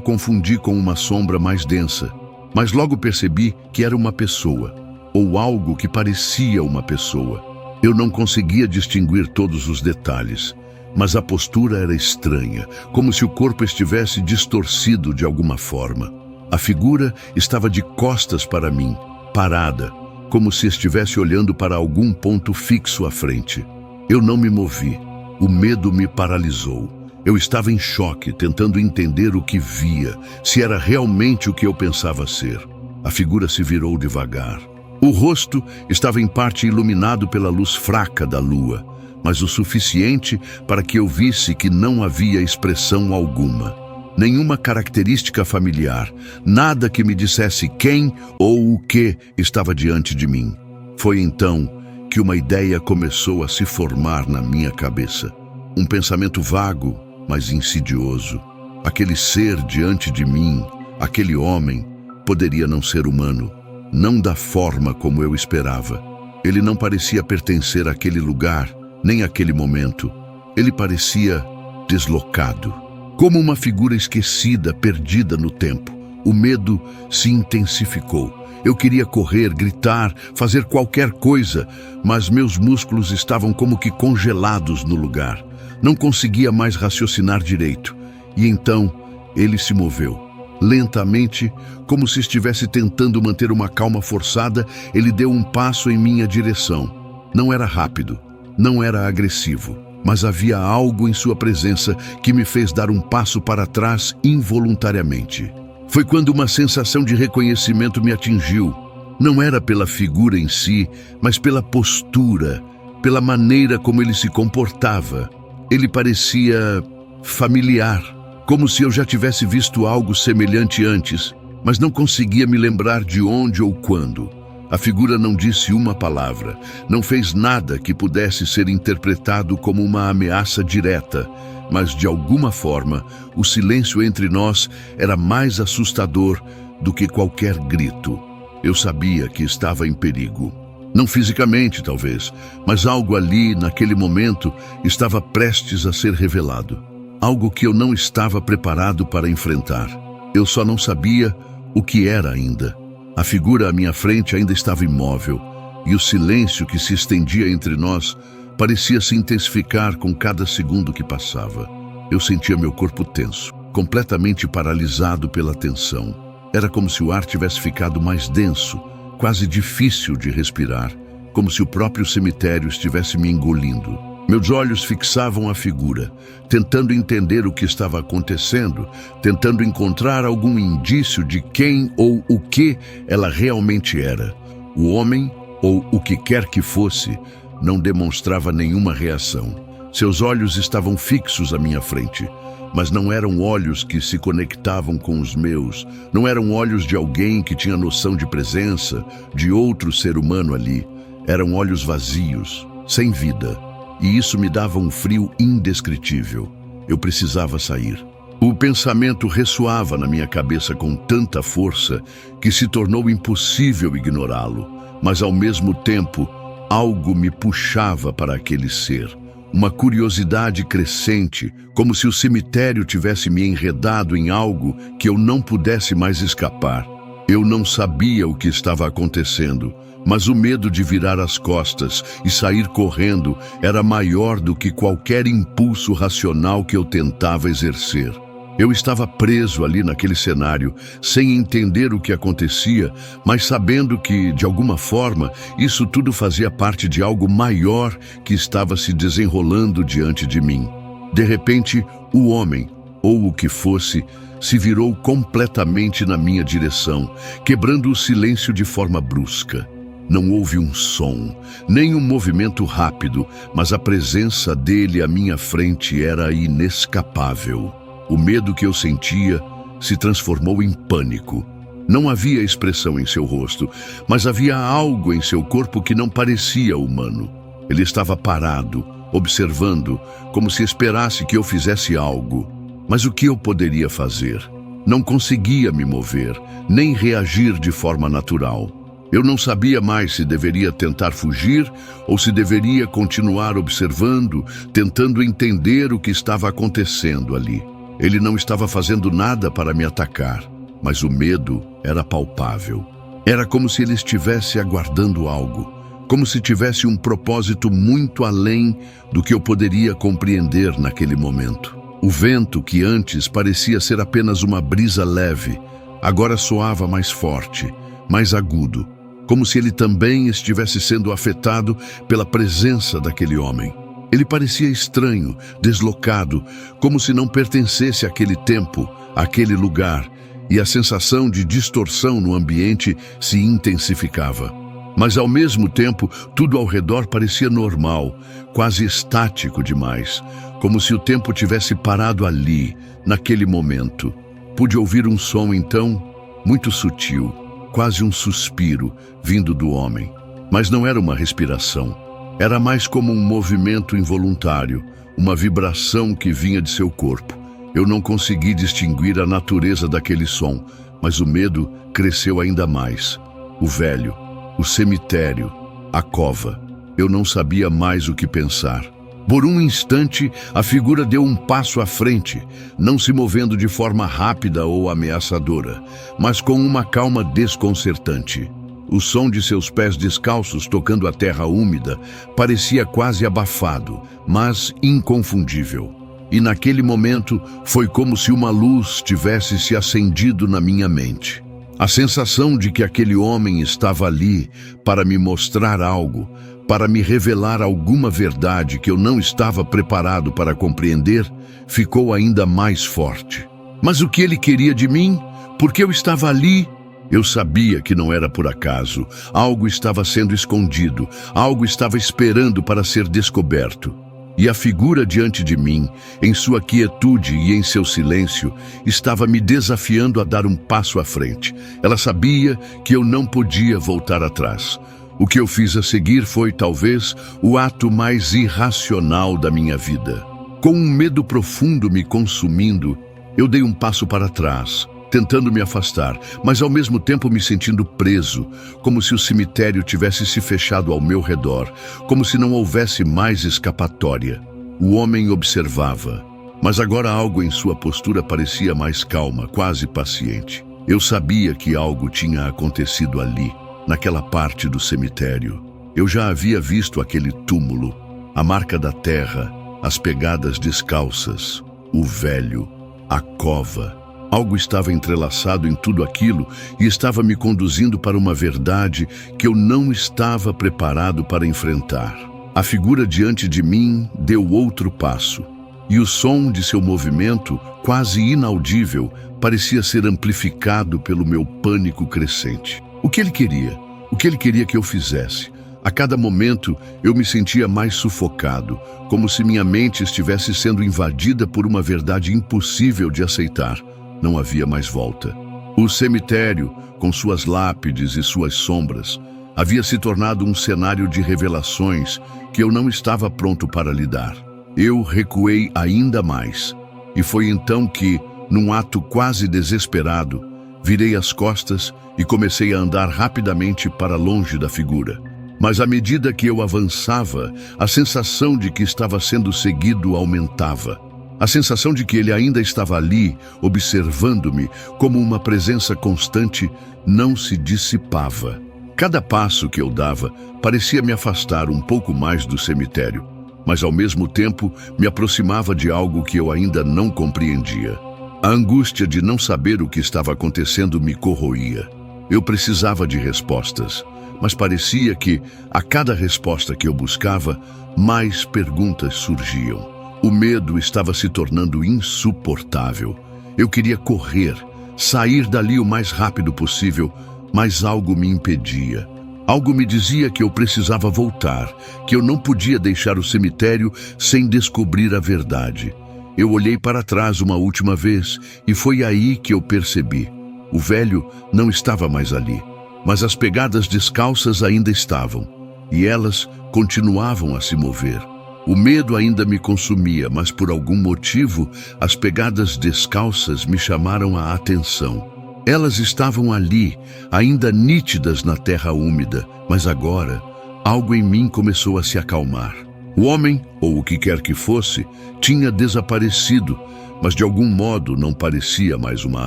confundi com uma sombra mais densa, mas logo percebi que era uma pessoa, ou algo que parecia uma pessoa. Eu não conseguia distinguir todos os detalhes, mas a postura era estranha, como se o corpo estivesse distorcido de alguma forma. A figura estava de costas para mim, parada, como se estivesse olhando para algum ponto fixo à frente. Eu não me movi. O medo me paralisou. Eu estava em choque, tentando entender o que via, se era realmente o que eu pensava ser. A figura se virou devagar. O rosto estava em parte iluminado pela luz fraca da lua, mas o suficiente para que eu visse que não havia expressão alguma. Nenhuma característica familiar, nada que me dissesse quem ou o que estava diante de mim. Foi então que uma ideia começou a se formar na minha cabeça. Um pensamento vago, mas insidioso. Aquele ser diante de mim, aquele homem, poderia não ser humano, não da forma como eu esperava. Ele não parecia pertencer àquele lugar, nem àquele momento. Ele parecia deslocado. Como uma figura esquecida, perdida no tempo. O medo se intensificou. Eu queria correr, gritar, fazer qualquer coisa, mas meus músculos estavam como que congelados no lugar. Não conseguia mais raciocinar direito. E então, ele se moveu. Lentamente, como se estivesse tentando manter uma calma forçada, ele deu um passo em minha direção. Não era rápido, não era agressivo, mas havia algo em sua presença que me fez dar um passo para trás involuntariamente. Foi quando uma sensação de reconhecimento me atingiu. Não era pela figura em si, mas pela postura, pela maneira como ele se comportava. Ele parecia familiar, como se eu já tivesse visto algo semelhante antes, mas não conseguia me lembrar de onde ou quando. A figura não disse uma palavra, não fez nada que pudesse ser interpretado como uma ameaça direta, mas de alguma forma, o silêncio entre nós era mais assustador do que qualquer grito. Eu sabia que estava em perigo. Não fisicamente, talvez, mas algo ali, naquele momento, estava prestes a ser revelado. Algo que eu não estava preparado para enfrentar. Eu só não sabia o que era ainda. A figura à minha frente ainda estava imóvel, e o silêncio que se estendia entre nós parecia se intensificar com cada segundo que passava. Eu sentia meu corpo tenso, completamente paralisado pela tensão. Era como se o ar tivesse ficado mais denso, quase difícil de respirar, como se o próprio cemitério estivesse me engolindo. Meus olhos fixavam a figura, tentando entender o que estava acontecendo, tentando encontrar algum indício de quem ou o que ela realmente era. O homem, ou o que quer que fosse, não demonstrava nenhuma reação. Seus olhos estavam fixos à minha frente, mas não eram olhos que se conectavam com os meus, não eram olhos de alguém que tinha noção de presença, de outro ser humano ali. Eram olhos vazios, sem vida. E isso me dava um frio indescritível. Eu precisava sair. O pensamento ressoava na minha cabeça com tanta força que se tornou impossível ignorá-lo. Mas ao mesmo tempo, algo me puxava para aquele ser. Uma curiosidade crescente, como se o cemitério tivesse me enredado em algo que eu não pudesse mais escapar. Eu não sabia o que estava acontecendo, mas o medo de virar as costas e sair correndo era maior do que qualquer impulso racional que eu tentava exercer. Eu estava preso ali naquele cenário, sem entender o que acontecia, mas sabendo que, de alguma forma, isso tudo fazia parte de algo maior que estava se desenrolando diante de mim. De repente, o homem, ou o que fosse, se virou completamente na minha direção, quebrando o silêncio de forma brusca. Não houve um som, nem um movimento rápido, mas a presença dele à minha frente era inescapável. O medo que eu sentia se transformou em pânico. Não havia expressão em seu rosto, mas havia algo em seu corpo que não parecia humano. Ele estava parado, observando, como se esperasse que eu fizesse algo. Mas o que eu poderia fazer? Não conseguia me mover, nem reagir de forma natural. Eu não sabia mais se deveria tentar fugir ou se deveria continuar observando, tentando entender o que estava acontecendo ali. Ele não estava fazendo nada para me atacar, mas o medo era palpável. Era como se ele estivesse aguardando algo, como se tivesse um propósito muito além do que eu poderia compreender naquele momento. O vento, que antes parecia ser apenas uma brisa leve, agora soava mais forte, mais agudo, como se ele também estivesse sendo afetado pela presença daquele homem. Ele parecia estranho, deslocado, como se não pertencesse àquele tempo, àquele lugar, e a sensação de distorção no ambiente se intensificava. Mas ao mesmo tempo, tudo ao redor parecia normal, quase estático demais, como se o tempo tivesse parado ali, naquele momento. Pude ouvir um som então, muito sutil, quase um suspiro, vindo do homem. Mas não era uma respiração. Era mais como um movimento involuntário, uma vibração que vinha de seu corpo. Eu não consegui distinguir a natureza daquele som, mas o medo cresceu ainda mais. O velho, o cemitério, a cova. Eu não sabia mais o que pensar. Por um instante, a figura deu um passo à frente, não se movendo de forma rápida ou ameaçadora, mas com uma calma desconcertante. O som de seus pés descalços tocando a terra úmida parecia quase abafado, mas inconfundível. E naquele momento foi como se uma luz tivesse se acendido na minha mente. A sensação de que aquele homem estava ali para me mostrar algo, para me revelar alguma verdade que eu não estava preparado para compreender, ficou ainda mais forte. Mas o que ele queria de mim? Porque eu estava ali? Eu sabia que não era por acaso. Algo estava sendo escondido, algo estava esperando para ser descoberto. E a figura diante de mim, em sua quietude e em seu silêncio, estava me desafiando a dar um passo à frente. Ela sabia que eu não podia voltar atrás. O que eu fiz a seguir foi, talvez, o ato mais irracional da minha vida. Com um medo profundo me consumindo, eu dei um passo para trás, tentando me afastar, mas ao mesmo tempo me sentindo preso, como se o cemitério tivesse se fechado ao meu redor, como se não houvesse mais escapatória. O homem observava, mas agora algo em sua postura parecia mais calma, quase paciente. Eu sabia que algo tinha acontecido ali, naquela parte do cemitério. Eu já havia visto aquele túmulo, a marca da terra, as pegadas descalças, o velho, a cova. Algo estava entrelaçado em tudo aquilo e estava me conduzindo para uma verdade que eu não estava preparado para enfrentar. A figura diante de mim deu outro passo, e o som de seu movimento, quase inaudível, parecia ser amplificado pelo meu pânico crescente. O que ele queria? O que ele queria que eu fizesse? A cada momento eu me sentia mais sufocado, como se minha mente estivesse sendo invadida por uma verdade impossível de aceitar. Não havia mais volta. O cemitério, com suas lápides e suas sombras, havia se tornado um cenário de revelações que eu não estava pronto para lidar. Eu recuei ainda mais, e foi então que, num ato quase desesperado, virei as costas e comecei a andar rapidamente para longe da figura. Mas à medida que eu avançava, a sensação de que estava sendo seguido aumentava. A sensação de que ele ainda estava ali, observando-me, como uma presença constante, não se dissipava. Cada passo que eu dava parecia me afastar um pouco mais do cemitério, mas ao mesmo tempo me aproximava de algo que eu ainda não compreendia. A angústia de não saber o que estava acontecendo me corroía. Eu precisava de respostas, mas parecia que, a cada resposta que eu buscava, mais perguntas surgiam. O medo estava se tornando insuportável. Eu queria correr, sair dali o mais rápido possível, mas algo me impedia. Algo me dizia que eu precisava voltar, que eu não podia deixar o cemitério sem descobrir a verdade. Eu olhei para trás uma última vez e foi aí que eu percebi. O velho não estava mais ali, mas as pegadas descalças ainda estavam, e elas continuavam a se mover. O medo ainda me consumia, mas por algum motivo, as pegadas descalças me chamaram a atenção. Elas estavam ali, ainda nítidas na terra úmida, mas agora, algo em mim começou a se acalmar. O homem, ou o que quer que fosse, tinha desaparecido, mas de algum modo não parecia mais uma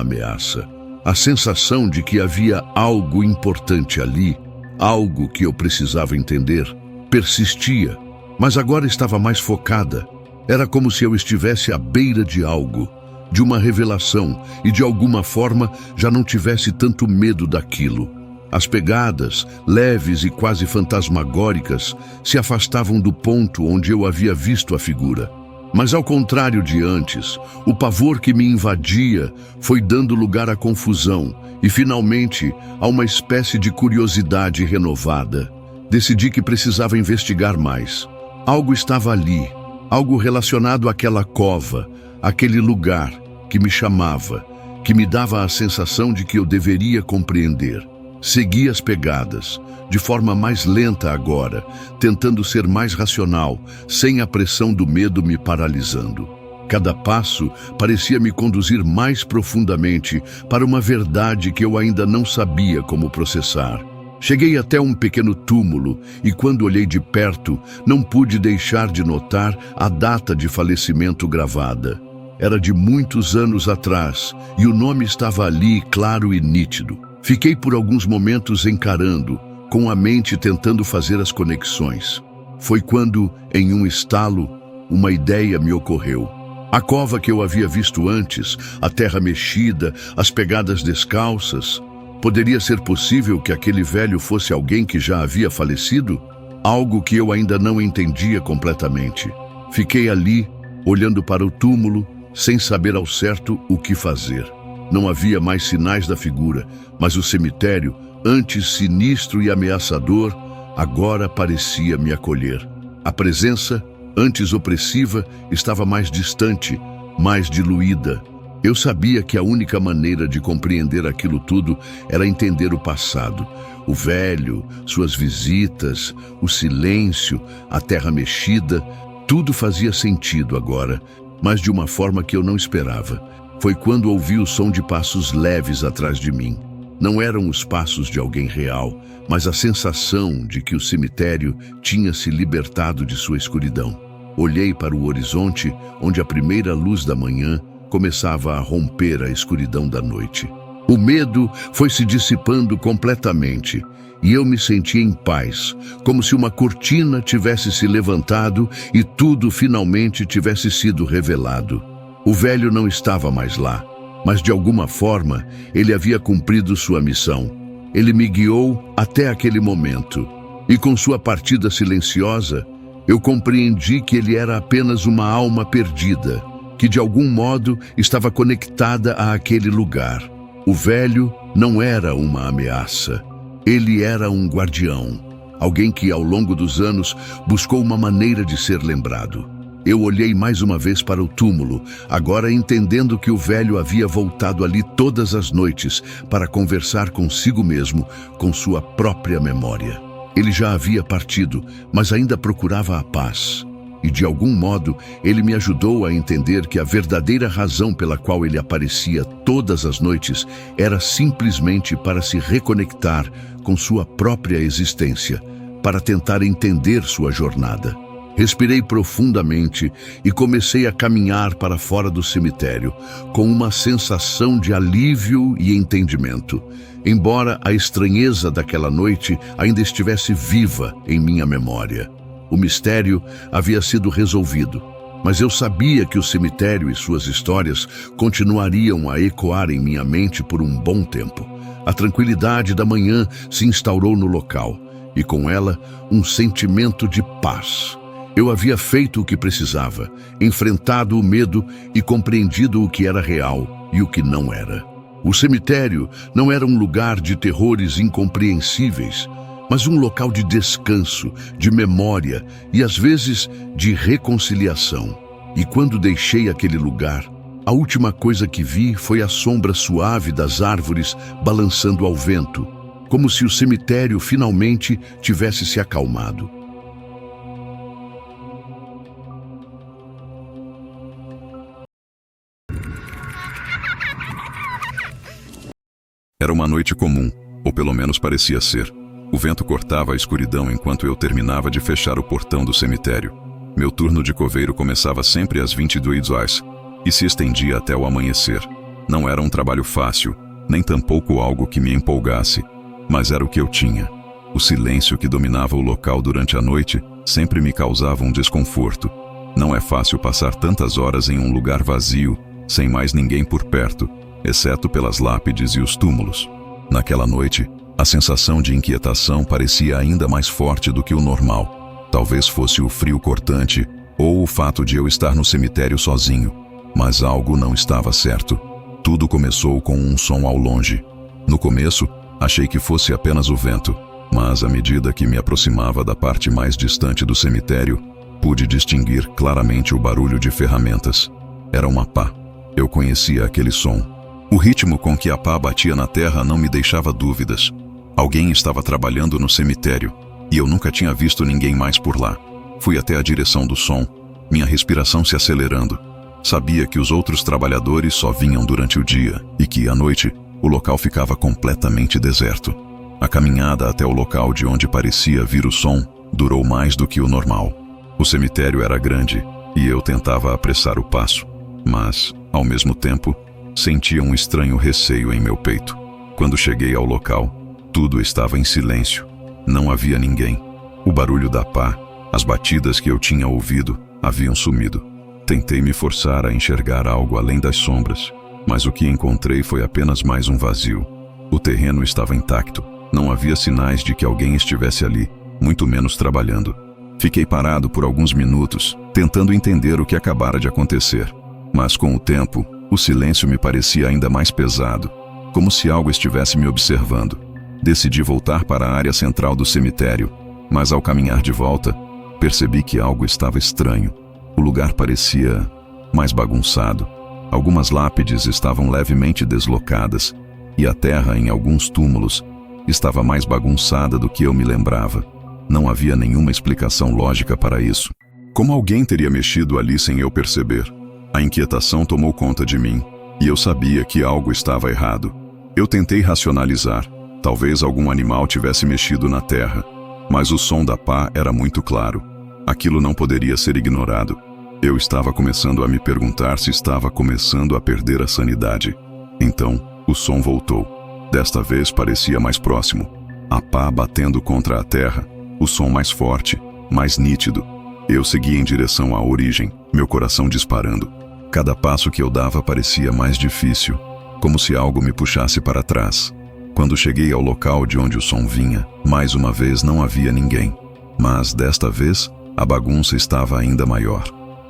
ameaça. A sensação de que havia algo importante ali, algo que eu precisava entender, persistia. Mas agora estava mais focada. Era como se eu estivesse à beira de algo, de uma revelação, e de alguma forma já não tivesse tanto medo daquilo. As pegadas, leves e quase fantasmagóricas, se afastavam do ponto onde eu havia visto a figura. Mas ao contrário de antes, o pavor que me invadia foi dando lugar à confusão e, finalmente, a uma espécie de curiosidade renovada. Decidi que precisava investigar mais. Algo estava ali, algo relacionado àquela cova, àquele lugar que me chamava, que me dava a sensação de que eu deveria compreender. Segui as pegadas, de forma mais lenta agora, tentando ser mais racional, sem a pressão do medo me paralisando. Cada passo parecia me conduzir mais profundamente para uma verdade que eu ainda não sabia como processar. Cheguei até um pequeno túmulo e, quando olhei de perto, não pude deixar de notar a data de falecimento gravada. Era de muitos anos atrás e o nome estava ali, claro e nítido. Fiquei por alguns momentos encarando, com a mente tentando fazer as conexões. Foi quando, em um estalo, uma ideia me ocorreu. A cova que eu havia visto antes, a terra mexida, as pegadas descalças. Poderia ser possível que aquele velho fosse alguém que já havia falecido? Algo que eu ainda não entendia completamente. Fiquei ali, olhando para o túmulo, sem saber ao certo o que fazer. Não havia mais sinais da figura, mas o cemitério, antes sinistro e ameaçador, agora parecia me acolher. A presença, antes opressiva, estava mais distante, mais diluída. Eu sabia que a única maneira de compreender aquilo tudo era entender o passado. O velho, suas visitas, o silêncio, a terra mexida, tudo fazia sentido agora, mas de uma forma que eu não esperava. Foi quando ouvi o som de passos leves atrás de mim. Não eram os passos de alguém real, mas a sensação de que o cemitério tinha se libertado de sua escuridão. Olhei para o horizonte, onde a primeira luz da manhã começava a romper a escuridão da noite. O medo foi se dissipando completamente e eu me senti em paz, como se uma cortina tivesse se levantado e tudo finalmente tivesse sido revelado. O velho não estava mais lá, mas de alguma forma ele havia cumprido sua missão. Ele me guiou até aquele momento e com sua partida silenciosa, eu compreendi que ele era apenas uma alma perdida, que de algum modo estava conectada àquele lugar. O velho não era uma ameaça, ele era um guardião, alguém que ao longo dos anos buscou uma maneira de ser lembrado. Eu olhei mais uma vez para o túmulo, agora entendendo que o velho havia voltado ali todas as noites para conversar consigo mesmo, com sua própria memória. Ele já havia partido, mas ainda procurava a paz. E de algum modo, ele me ajudou a entender que a verdadeira razão pela qual ele aparecia todas as noites era simplesmente para se reconectar com sua própria existência, para tentar entender sua jornada. Respirei profundamente e comecei a caminhar para fora do cemitério, com uma sensação de alívio e entendimento, embora a estranheza daquela noite ainda estivesse viva em minha memória. O mistério havia sido resolvido, mas eu sabia que o cemitério e suas histórias continuariam a ecoar em minha mente por um bom tempo. A tranquilidade da manhã se instaurou no local, e com ela um sentimento de paz. Eu havia feito o que precisava, enfrentado o medo e compreendido o que era real e o que não era. O cemitério não era um lugar de terrores incompreensíveis, mas um local de descanso, de memória e, às vezes, de reconciliação. E quando deixei aquele lugar, a última coisa que vi foi a sombra suave das árvores balançando ao vento, como se o cemitério finalmente tivesse se acalmado. Era uma noite comum, ou pelo menos parecia ser. O vento cortava a escuridão enquanto eu terminava de fechar o portão do cemitério. Meu turno de coveiro começava sempre às 22 horas e se estendia até o amanhecer. Não era um trabalho fácil, nem tampouco algo que me empolgasse, mas era o que eu tinha. O silêncio que dominava o local durante a noite sempre me causava um desconforto. Não é fácil passar tantas horas em um lugar vazio, sem mais ninguém por perto, exceto pelas lápides e os túmulos. Naquela noite, a sensação de inquietação parecia ainda mais forte do que o normal. Talvez fosse o frio cortante ou o fato de eu estar no cemitério sozinho, mas algo não estava certo. Tudo começou com um som ao longe. No começo, achei que fosse apenas o vento, mas à medida que me aproximava da parte mais distante do cemitério, pude distinguir claramente o barulho de ferramentas. Era uma pá. Eu conhecia aquele som. O ritmo com que a pá batia na terra não me deixava dúvidas. Alguém estava trabalhando no cemitério, e eu nunca tinha visto ninguém mais por lá. Fui até a direção do som, minha respiração se acelerando. Sabia que os outros trabalhadores só vinham durante o dia, e que, à noite, o local ficava completamente deserto. A caminhada até o local de onde parecia vir o som durou mais do que o normal. O cemitério era grande e eu tentava apressar o passo, mas, ao mesmo tempo, sentia um estranho receio em meu peito. Quando cheguei ao local, tudo estava em silêncio. Não havia ninguém. O barulho da pá, as batidas que eu tinha ouvido, haviam sumido. Tentei me forçar a enxergar algo além das sombras, mas o que encontrei foi apenas mais um vazio. O terreno estava intacto. Não havia sinais de que alguém estivesse ali, muito menos trabalhando. Fiquei parado por alguns minutos, tentando entender o que acabara de acontecer. Mas com o tempo, o silêncio me parecia ainda mais pesado, como se algo estivesse me observando. Decidi voltar para a área central do cemitério, mas ao caminhar de volta, percebi que algo estava estranho. O lugar parecia mais bagunçado. Algumas lápides estavam levemente deslocadas, e a terra em alguns túmulos estava mais bagunçada do que eu me lembrava. Não havia nenhuma explicação lógica para isso. Como alguém teria mexido ali sem eu perceber? A inquietação tomou conta de mim, e eu sabia que algo estava errado. Eu tentei racionalizar. Talvez algum animal tivesse mexido na terra, mas o som da pá era muito claro. Aquilo não poderia ser ignorado. Eu estava começando a me perguntar se estava começando a perder a sanidade. Então, o som voltou. Desta vez parecia mais próximo. A pá batendo contra a terra, o som mais forte, mais nítido. Eu segui em direção à origem, meu coração disparando. Cada passo que eu dava parecia mais difícil, como se algo me puxasse para trás. Quando cheguei ao local de onde o som vinha, mais uma vez não havia ninguém. Mas, desta vez, a bagunça estava ainda maior.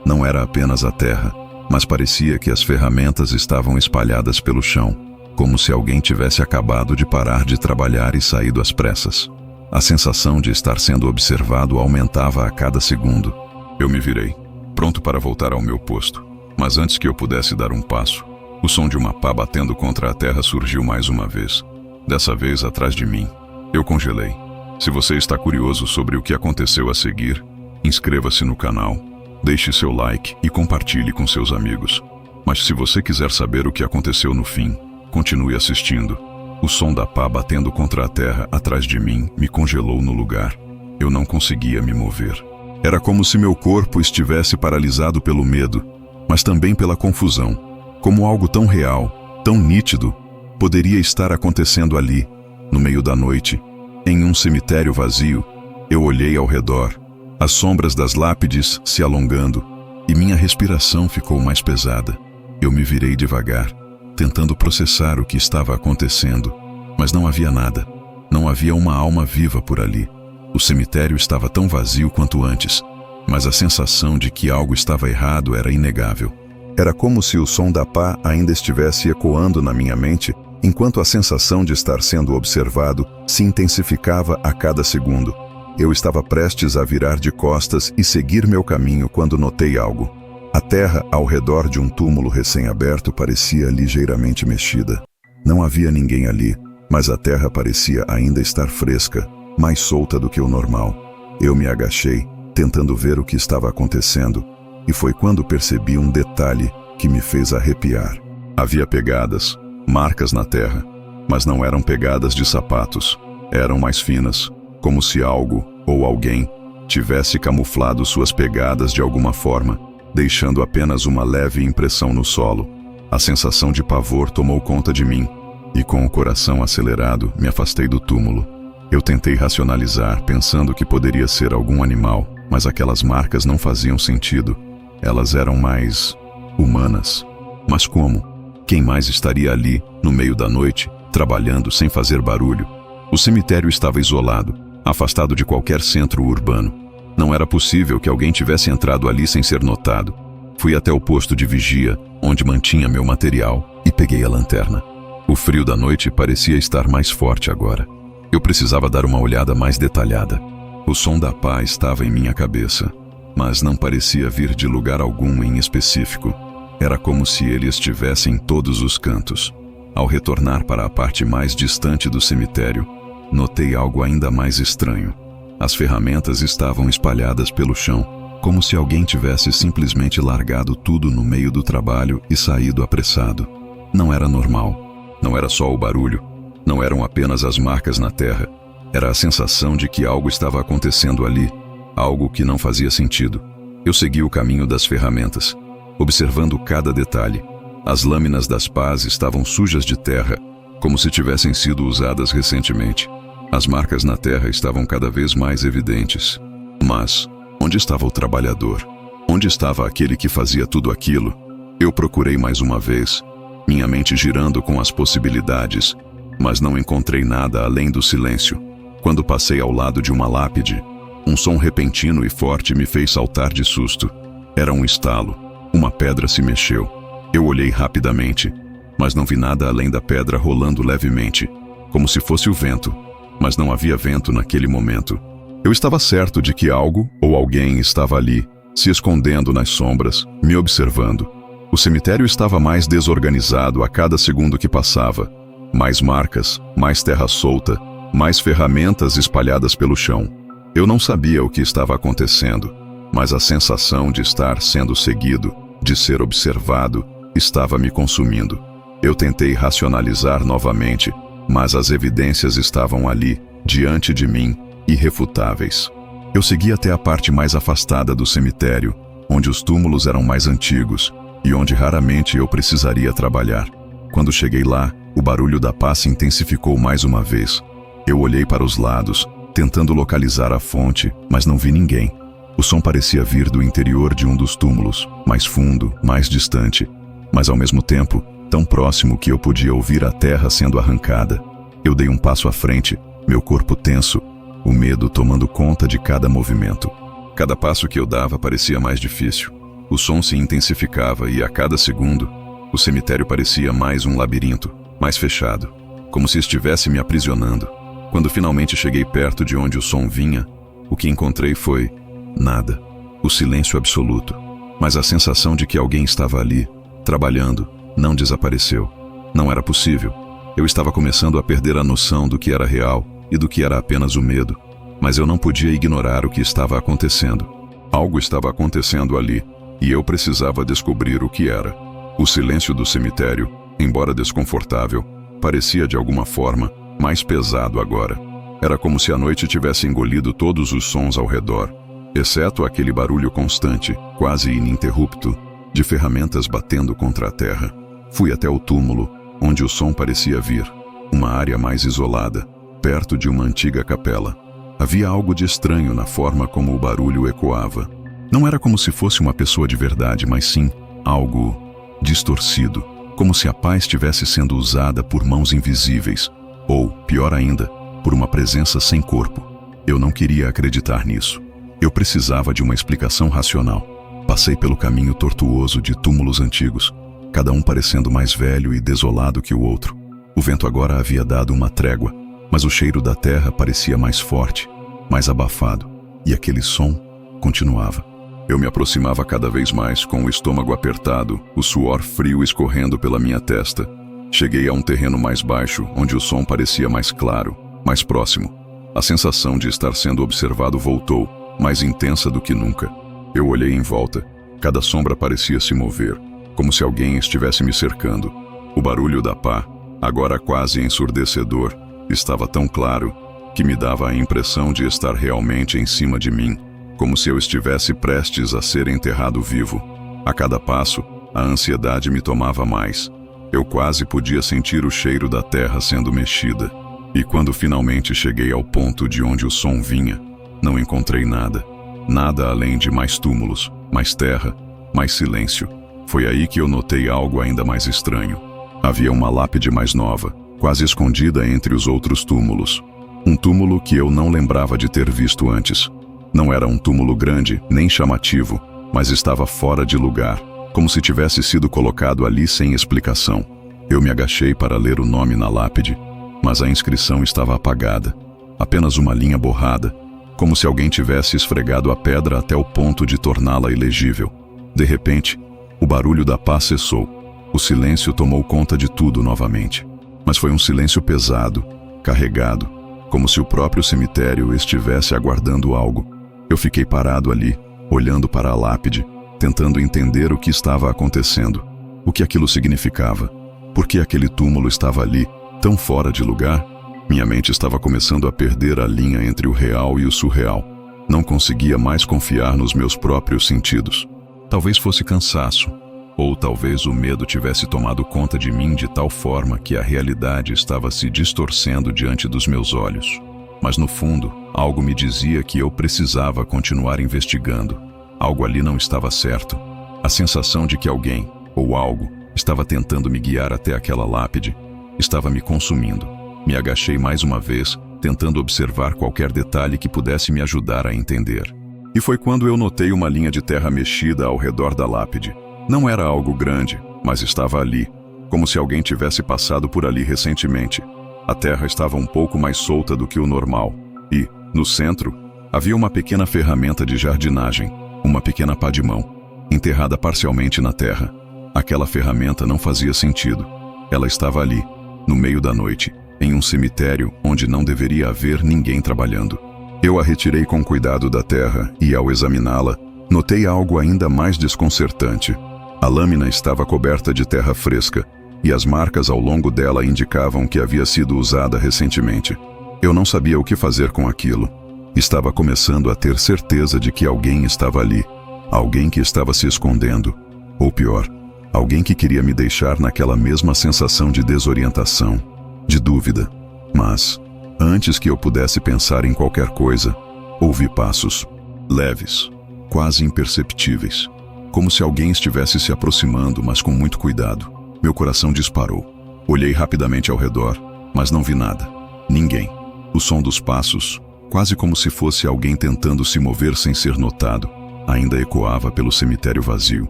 Não era apenas a terra, mas parecia que as ferramentas estavam espalhadas pelo chão, como se alguém tivesse acabado de parar de trabalhar e saído às pressas. A sensação de estar sendo observado aumentava a cada segundo. Eu me virei, pronto para voltar ao meu posto. Mas antes que eu pudesse dar um passo, o som de uma pá batendo contra a terra surgiu mais uma vez. Dessa vez atrás de mim. Eu congelei. Se você está curioso sobre o que aconteceu a seguir, inscreva-se no canal, deixe seu like e compartilhe com seus amigos. Mas se você quiser saber o que aconteceu no fim, continue assistindo. O som da pá batendo contra a terra atrás de mim me congelou no lugar. Eu não conseguia me mover. Era como se meu corpo estivesse paralisado pelo medo, mas também pela confusão. Como algo tão real, tão nítido, poderia estar acontecendo ali, no meio da noite, em um cemitério vazio. Eu olhei ao redor, as sombras das lápides se alongando, e minha respiração ficou mais pesada. Eu me virei devagar, tentando processar o que estava acontecendo, mas não havia nada. Não havia uma alma viva por ali. O cemitério estava tão vazio quanto antes, mas a sensação de que algo estava errado era inegável. Era como se o som da pá ainda estivesse ecoando na minha mente, enquanto a sensação de estar sendo observado se intensificava a cada segundo. Eu estava prestes a virar de costas e seguir meu caminho quando notei algo. A terra ao redor de um túmulo recém-aberto parecia ligeiramente mexida. Não havia ninguém ali, mas a terra parecia ainda estar fresca, mais solta do que o normal. Eu me agachei, tentando ver o que estava acontecendo, e foi quando percebi um detalhe que me fez arrepiar. Havia pegadas, marcas na terra, mas não eram pegadas de sapatos. Eram mais finas, como se algo, ou alguém, tivesse camuflado suas pegadas de alguma forma, deixando apenas uma leve impressão no solo. A sensação de pavor tomou conta de mim, e com o coração acelerado, me afastei do túmulo. Eu tentei racionalizar, pensando que poderia ser algum animal, mas aquelas marcas não faziam sentido. Elas eram mais humanas. Mas como? Quem mais estaria ali, no meio da noite, trabalhando sem fazer barulho? O cemitério estava isolado, afastado de qualquer centro urbano. Não era possível que alguém tivesse entrado ali sem ser notado. Fui até o posto de vigia, onde mantinha meu material, e peguei a lanterna. O frio da noite parecia estar mais forte agora. Eu precisava dar uma olhada mais detalhada. O som da pá estava em minha cabeça, mas não parecia vir de lugar algum em específico. Era como se ele estivesse em todos os cantos. Ao retornar para a parte mais distante do cemitério, notei algo ainda mais estranho. As ferramentas estavam espalhadas pelo chão, como se alguém tivesse simplesmente largado tudo no meio do trabalho e saído apressado. Não era normal. Não era só o barulho. Não eram apenas as marcas na terra, era a sensação de que algo estava acontecendo ali, algo que não fazia sentido. Eu segui o caminho das ferramentas, observando cada detalhe. As lâminas das pás estavam sujas de terra, como se tivessem sido usadas recentemente. As marcas na terra estavam cada vez mais evidentes. Mas, onde estava o trabalhador? Onde estava aquele que fazia tudo aquilo? Eu procurei mais uma vez, minha mente girando com as possibilidades, mas não encontrei nada além do silêncio. Quando passei ao lado de uma lápide, um som repentino e forte me fez saltar de susto. Era um estalo. Uma pedra se mexeu. Eu olhei rapidamente, mas não vi nada além da pedra rolando levemente, como se fosse o vento, mas não havia vento naquele momento. Eu estava certo de que algo ou alguém estava ali, se escondendo nas sombras, me observando. O cemitério estava mais desorganizado a cada segundo que passava. Mais marcas, mais terra solta, mais ferramentas espalhadas pelo chão. Eu não sabia o que estava acontecendo, mas a sensação de estar sendo seguido, de ser observado, estava me consumindo. Eu tentei racionalizar novamente, mas as evidências estavam ali, diante de mim, irrefutáveis. Eu segui até a parte mais afastada do cemitério, onde os túmulos eram mais antigos e onde raramente eu precisaria trabalhar. Quando cheguei lá, o barulho da pá se intensificou mais uma vez. Eu olhei para os lados, tentando localizar a fonte, mas não vi ninguém. O som parecia vir do interior de um dos túmulos, mais fundo, mais distante, mas ao mesmo tempo, tão próximo que eu podia ouvir a terra sendo arrancada. Eu dei um passo à frente, meu corpo tenso, o medo tomando conta de cada movimento. Cada passo que eu dava parecia mais difícil. O som se intensificava e a cada segundo, o cemitério parecia mais um labirinto, mais fechado, como se estivesse me aprisionando. Quando finalmente cheguei perto de onde o som vinha, o que encontrei foi nada. O silêncio absoluto. Mas a sensação de que alguém estava ali, trabalhando, não desapareceu. Não era possível. Eu estava começando a perder a noção do que era real e do que era apenas o medo. Mas eu não podia ignorar o que estava acontecendo. Algo estava acontecendo ali, e eu precisava descobrir o que era. O silêncio do cemitério, embora desconfortável, parecia de alguma forma mais pesado agora. Era como se a noite tivesse engolido todos os sons ao redor, exceto aquele barulho constante, quase ininterrupto, de ferramentas batendo contra a terra. Fui até o túmulo, onde o som parecia vir, uma área mais isolada, perto de uma antiga capela. Havia algo de estranho na forma como o barulho ecoava. Não era como se fosse uma pessoa de verdade, mas sim algo distorcido, como se a pá estivesse sendo usada por mãos invisíveis, ou, pior ainda, por uma presença sem corpo. Eu não queria acreditar nisso. Eu precisava de uma explicação racional. Passei pelo caminho tortuoso de túmulos antigos, cada um parecendo mais velho e desolado que o outro. O vento agora havia dado uma trégua, mas o cheiro da terra parecia mais forte, mais abafado, e aquele som continuava. Eu me aproximava cada vez mais com o estômago apertado, o suor frio escorrendo pela minha testa. Cheguei a um terreno mais baixo, onde o som parecia mais claro, mais próximo. A sensação de estar sendo observado voltou, mais intensa do que nunca. Eu olhei em volta. Cada sombra parecia se mover, como se alguém estivesse me cercando. O barulho da pá, agora quase ensurdecedor, estava tão claro que me dava a impressão de estar realmente em cima de mim, como se eu estivesse prestes a ser enterrado vivo. A cada passo, a ansiedade me tomava mais. Eu quase podia sentir o cheiro da terra sendo mexida. E quando finalmente cheguei ao ponto de onde o som vinha, não encontrei nada. Nada além de mais túmulos, mais terra, mais silêncio. Foi aí que eu notei algo ainda mais estranho. Havia uma lápide mais nova, quase escondida entre os outros túmulos. Um túmulo que eu não lembrava de ter visto antes. Não era um túmulo grande, nem chamativo, mas estava fora de lugar, como se tivesse sido colocado ali sem explicação. Eu me agachei para ler o nome na lápide, mas a inscrição estava apagada. Apenas uma linha borrada, como se alguém tivesse esfregado a pedra até o ponto de torná-la ilegível. De repente, o barulho da pá cessou. O silêncio tomou conta de tudo novamente. Mas foi um silêncio pesado, carregado, como se o próprio cemitério estivesse aguardando algo. Eu fiquei parado ali, olhando para a lápide, tentando entender o que estava acontecendo. O que aquilo significava? Por que aquele túmulo estava ali, Tão fora de lugar, minha mente estava começando a perder a linha entre o real e o surreal. Não conseguia mais confiar nos meus próprios sentidos. Talvez fosse cansaço, ou talvez o medo tivesse tomado conta de mim de tal forma que a realidade estava se distorcendo diante dos meus olhos. Mas no fundo, algo me dizia que eu precisava continuar investigando. Algo ali não estava certo. A sensação de que alguém, ou algo, estava tentando me guiar até aquela lápide estava me consumindo. Me agachei mais uma vez, tentando observar qualquer detalhe que pudesse me ajudar a entender. E foi quando eu notei uma linha de terra mexida ao redor da lápide. Não era algo grande, mas estava ali, como se alguém tivesse passado por ali recentemente. A terra estava um pouco mais solta do que o normal, e, no centro, havia uma pequena ferramenta de jardinagem, uma pequena pá de mão, enterrada parcialmente na terra. Aquela ferramenta não fazia sentido. Ela estava ali, no meio da noite, em um cemitério onde não deveria haver ninguém trabalhando. Eu a retirei com cuidado da terra e, ao examiná-la, notei algo ainda mais desconcertante. A lâmina estava coberta de terra fresca, e as marcas ao longo dela indicavam que havia sido usada recentemente. Eu não sabia o que fazer com aquilo. Estava começando a ter certeza de que alguém estava ali, alguém que estava se escondendo, ou pior, alguém que queria me deixar naquela mesma sensação de desorientação, de dúvida. Mas, antes que eu pudesse pensar em qualquer coisa, ouvi passos, leves, quase imperceptíveis, como se alguém estivesse se aproximando, mas com muito cuidado. Meu coração disparou. Olhei rapidamente ao redor, mas não vi nada. Ninguém. O som dos passos, quase como se fosse alguém tentando se mover sem ser notado, ainda ecoava pelo cemitério vazio.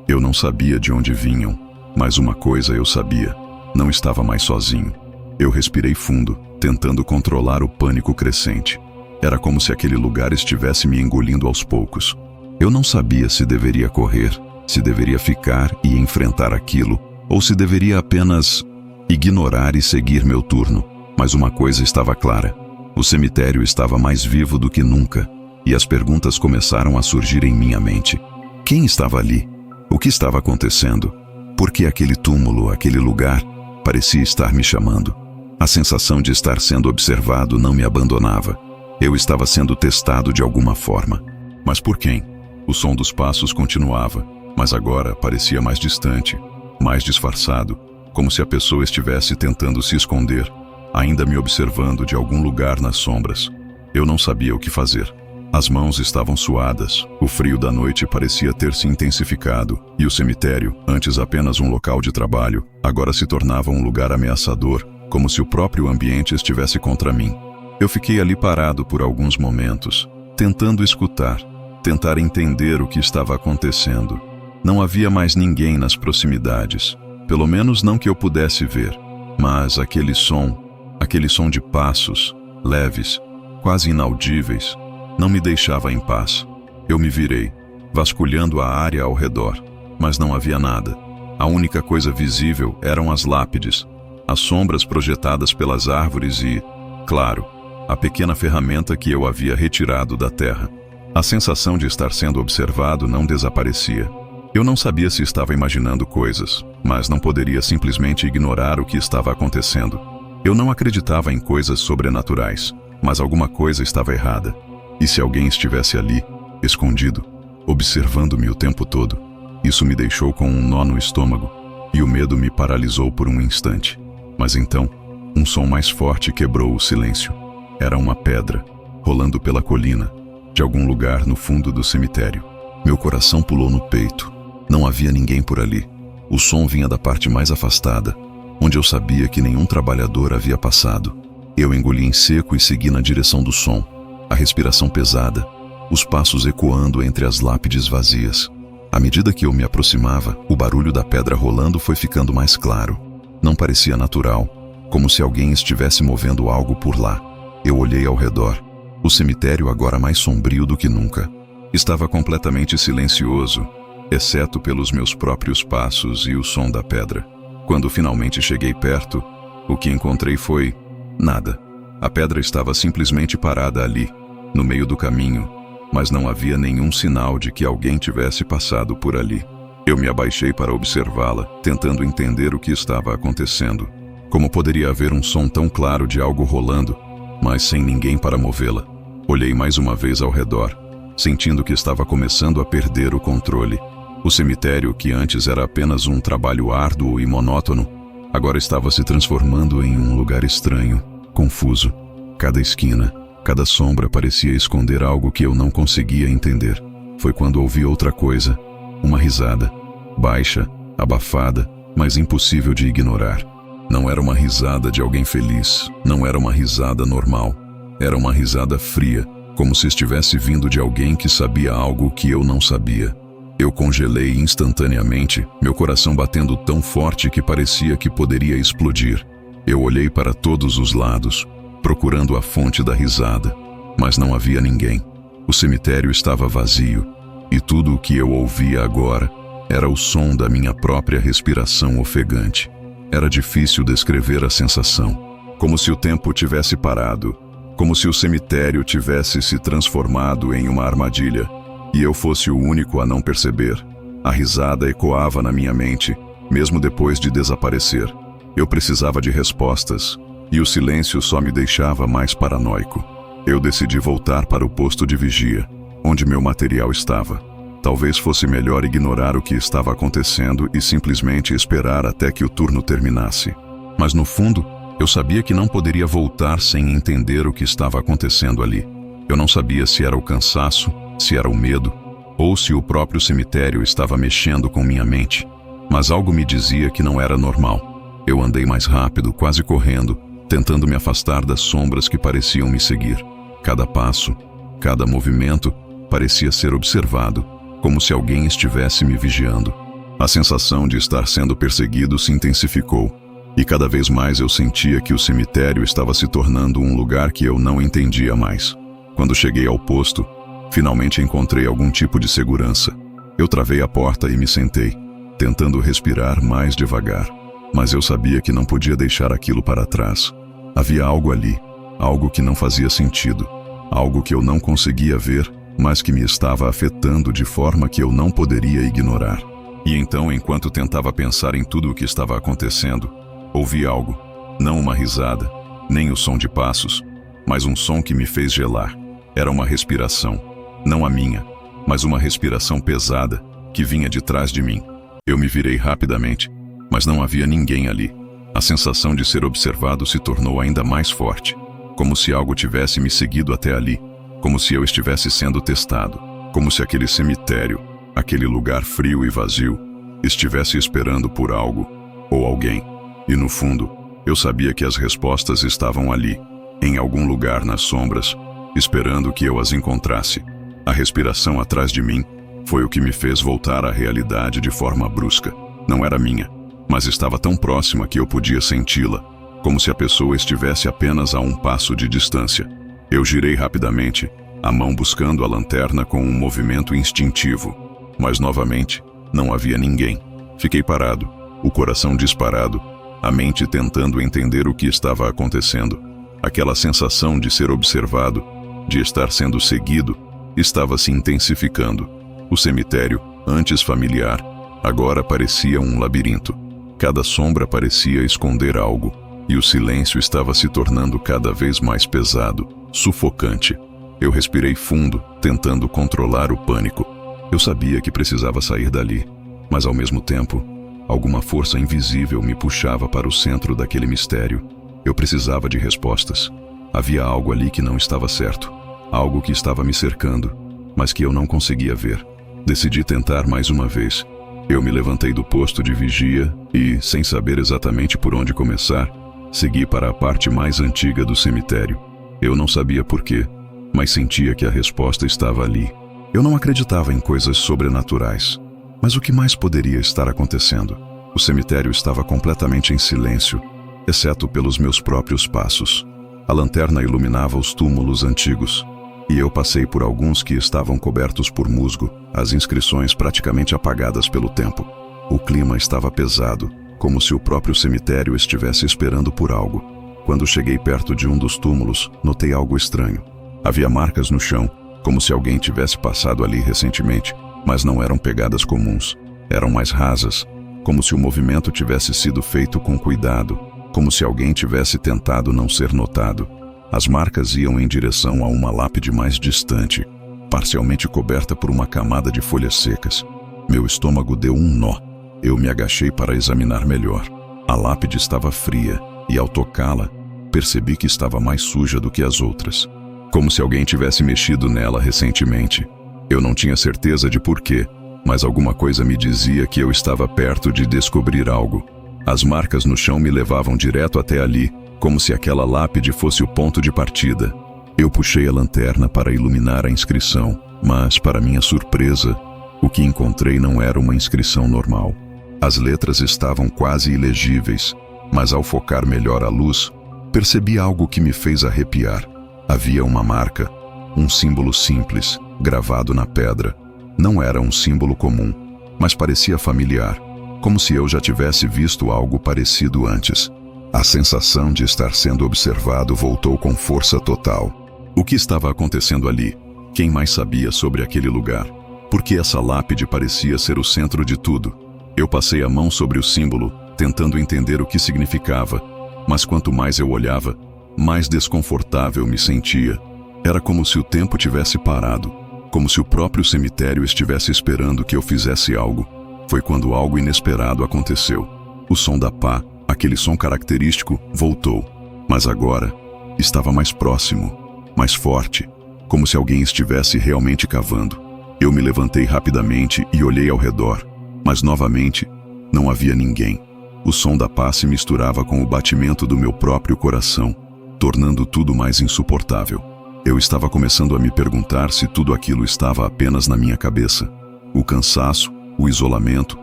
Eu não sabia de onde vinham, mas uma coisa eu sabia: não estava mais sozinho. Eu respirei fundo, tentando controlar o pânico crescente. Era como se aquele lugar estivesse me engolindo aos poucos. Eu não sabia se deveria correr, se deveria ficar e enfrentar aquilo, ou se deveria apenas ignorar e seguir meu turno. Mas uma coisa estava clara: o cemitério estava mais vivo do que nunca, e as perguntas começaram a surgir em minha mente. Quem estava ali? O que estava acontecendo? Por que aquele túmulo, aquele lugar, parecia estar me chamando? A sensação de estar sendo observado não me abandonava. Eu estava sendo testado de alguma forma. Mas por quem? O som dos passos continuava, mas agora parecia mais distante, mais disfarçado, como se a pessoa estivesse tentando se esconder, ainda me observando de algum lugar nas sombras. Eu não sabia o que fazer. As mãos estavam suadas, o frio da noite parecia ter se intensificado, e o cemitério, antes apenas um local de trabalho, agora se tornava um lugar ameaçador, como se o próprio ambiente estivesse contra mim. Eu fiquei ali parado por alguns momentos, tentando escutar, tentar entender o que estava acontecendo. Não havia mais ninguém nas proximidades, pelo menos não que eu pudesse ver, mas aquele som de passos, leves, quase inaudíveis, não me deixava em paz. Eu me virei, vasculhando a área ao redor, mas não havia nada. A única coisa visível eram as lápides, as sombras projetadas pelas árvores e, claro, a pequena ferramenta que eu havia retirado da terra. A sensação de estar sendo observado não desaparecia. Eu não sabia se estava imaginando coisas, mas não poderia simplesmente ignorar o que estava acontecendo. Eu não acreditava em coisas sobrenaturais, mas alguma coisa estava errada. E se alguém estivesse ali, escondido, observando-me o tempo todo? Isso me deixou com um nó no estômago, e o medo me paralisou por um instante. Mas então, um som mais forte quebrou o silêncio. Era uma pedra, rolando pela colina, de algum lugar no fundo do cemitério. Meu coração pulou no peito. Não havia ninguém por ali. O som vinha da parte mais afastada, onde eu sabia que nenhum trabalhador havia passado. Eu engoli em seco e segui na direção do som. A respiração pesada, os passos ecoando entre as lápides vazias. À medida que eu me aproximava, o barulho da pedra rolando foi ficando mais claro. Não parecia natural, como se alguém estivesse movendo algo por lá. Eu olhei ao redor. O cemitério, agora mais sombrio do que nunca, estava completamente silencioso, exceto pelos meus próprios passos e o som da pedra. Quando finalmente cheguei perto, o que encontrei foi nada. A pedra estava simplesmente parada ali, no meio do caminho, mas não havia nenhum sinal de que alguém tivesse passado por ali. Eu me abaixei para observá-la, tentando entender o que estava acontecendo. Como poderia haver um som tão claro de algo rolando, mas sem ninguém para movê-la? Olhei mais uma vez ao redor, sentindo que estava começando a perder o controle. O cemitério, que antes era apenas um trabalho árduo e monótono, agora estava se transformando em um lugar estranho, confuso. Cada esquina, cada sombra parecia esconder algo que eu não conseguia entender. Foi quando ouvi outra coisa, uma risada, baixa, abafada, mas impossível de ignorar. Não era uma risada de alguém feliz, não era uma risada normal. Era uma risada fria, como se estivesse vindo de alguém que sabia algo que eu não sabia. Eu congelei instantaneamente, meu coração batendo tão forte que parecia que poderia explodir. Eu olhei para todos os lados, procurando a fonte da risada, mas não havia ninguém. O cemitério estava vazio, e tudo o que eu ouvia agora era o som da minha própria respiração ofegante. Era difícil descrever a sensação, como se o tempo tivesse parado, como se o cemitério tivesse se transformado em uma armadilha, e eu fosse o único a não perceber. A risada ecoava na minha mente, mesmo depois de desaparecer. Eu precisava de respostas, e o silêncio só me deixava mais paranoico. Eu decidi voltar para o posto de vigia, onde meu material estava. Talvez fosse melhor ignorar o que estava acontecendo e simplesmente esperar até que o turno terminasse. Mas no fundo, eu sabia que não poderia voltar sem entender o que estava acontecendo ali. Eu não sabia se era o cansaço, se era o medo, ou se o próprio cemitério estava mexendo com minha mente. Mas algo me dizia que não era normal. Eu andei mais rápido, quase correndo, tentando me afastar das sombras que pareciam me seguir. Cada passo, cada movimento, parecia ser observado, como se alguém estivesse me vigiando. A sensação de estar sendo perseguido se intensificou, e cada vez mais eu sentia que o cemitério estava se tornando um lugar que eu não entendia mais. Quando cheguei ao posto, finalmente encontrei algum tipo de segurança. Eu travei a porta e me sentei, tentando respirar mais devagar. Mas eu sabia que não podia deixar aquilo para trás. Havia algo ali, algo que não fazia sentido, algo que eu não conseguia ver, mas que me estava afetando de forma que eu não poderia ignorar. E então, enquanto tentava pensar em tudo o que estava acontecendo, ouvi algo, não uma risada, nem o som de passos, mas um som que me fez gelar. Era uma respiração, não a minha, mas uma respiração pesada, que vinha de trás de mim. Eu me virei rapidamente, mas não havia ninguém ali. A sensação de ser observado se tornou ainda mais forte, como se algo tivesse me seguido até ali, como se eu estivesse sendo testado, como se aquele cemitério, aquele lugar frio e vazio, estivesse esperando por algo ou alguém. E no fundo, eu sabia que as respostas estavam ali, em algum lugar nas sombras, esperando que eu as encontrasse. A respiração atrás de mim foi o que me fez voltar à realidade de forma brusca. Não era minha, mas estava tão próxima que eu podia senti-la, como se a pessoa estivesse apenas a um passo de distância. Eu girei rapidamente, a mão buscando a lanterna com um movimento instintivo, mas novamente não havia ninguém. Fiquei parado, o coração disparado, a mente tentando entender o que estava acontecendo. Aquela sensação de ser observado, de estar sendo seguido, estava se intensificando. O cemitério, antes familiar, agora parecia um labirinto. Cada sombra parecia esconder algo, e o silêncio estava se tornando cada vez mais pesado, sufocante. Eu respirei fundo, tentando controlar o pânico. Eu sabia que precisava sair dali, mas ao mesmo tempo, alguma força invisível me puxava para o centro daquele mistério. Eu precisava de respostas. Havia algo ali que não estava certo, algo que estava me cercando, mas que eu não conseguia ver. Decidi tentar mais uma vez. Eu me levantei do posto de vigia e, sem saber exatamente por onde começar, segui para a parte mais antiga do cemitério. Eu não sabia porquê, mas sentia que a resposta estava ali. Eu não acreditava em coisas sobrenaturais, mas o que mais poderia estar acontecendo? O cemitério estava completamente em silêncio, exceto pelos meus próprios passos. A lanterna iluminava os túmulos antigos, e eu passei por alguns que estavam cobertos por musgo, as inscrições praticamente apagadas pelo tempo. O clima estava pesado, como se o próprio cemitério estivesse esperando por algo. Quando cheguei perto de um dos túmulos, notei algo estranho. Havia marcas no chão, como se alguém tivesse passado ali recentemente, mas não eram pegadas comuns. Eram mais rasas, como se o movimento tivesse sido feito com cuidado. como se alguém tivesse tentado não ser notado. As marcas iam em direção a uma lápide mais distante, parcialmente coberta por uma camada de folhas secas. Meu estômago deu um nó. Eu me agachei para examinar melhor. A lápide estava fria e, ao tocá-la, percebi que estava mais suja do que as outras, como se alguém tivesse mexido nela recentemente. Eu não tinha certeza de porquê, mas alguma coisa me dizia que eu estava perto de descobrir algo. As marcas no chão me levavam direto até ali, como se aquela lápide fosse o ponto de partida. Eu puxei a lanterna para iluminar a inscrição, mas, para minha surpresa, o que encontrei não era uma inscrição normal. As letras estavam quase ilegíveis, mas ao focar melhor a luz, percebi algo que me fez arrepiar. Havia uma marca, um símbolo simples, gravado na pedra. Não era um símbolo comum, mas parecia familiar, como se eu já tivesse visto algo parecido antes. A sensação de estar sendo observado voltou com força total. O que estava acontecendo ali? Quem mais sabia sobre aquele lugar? Por que essa lápide parecia ser o centro de tudo? Eu passei a mão sobre o símbolo, tentando entender o que significava, mas quanto mais eu olhava, mais desconfortável me sentia. Era como se o tempo tivesse parado, como se o próprio cemitério estivesse esperando que eu fizesse algo. Foi quando algo inesperado aconteceu. O som da pá, aquele som característico, voltou, mas agora estava mais próximo, mais forte, como se alguém estivesse realmente cavando. Eu me levantei rapidamente e olhei ao redor, mas novamente não havia ninguém. O som da pá se misturava com o batimento do meu próprio coração, tornando tudo mais insuportável. Eu estava começando a me perguntar se tudo aquilo estava apenas na minha cabeça. O cansaço, o isolamento,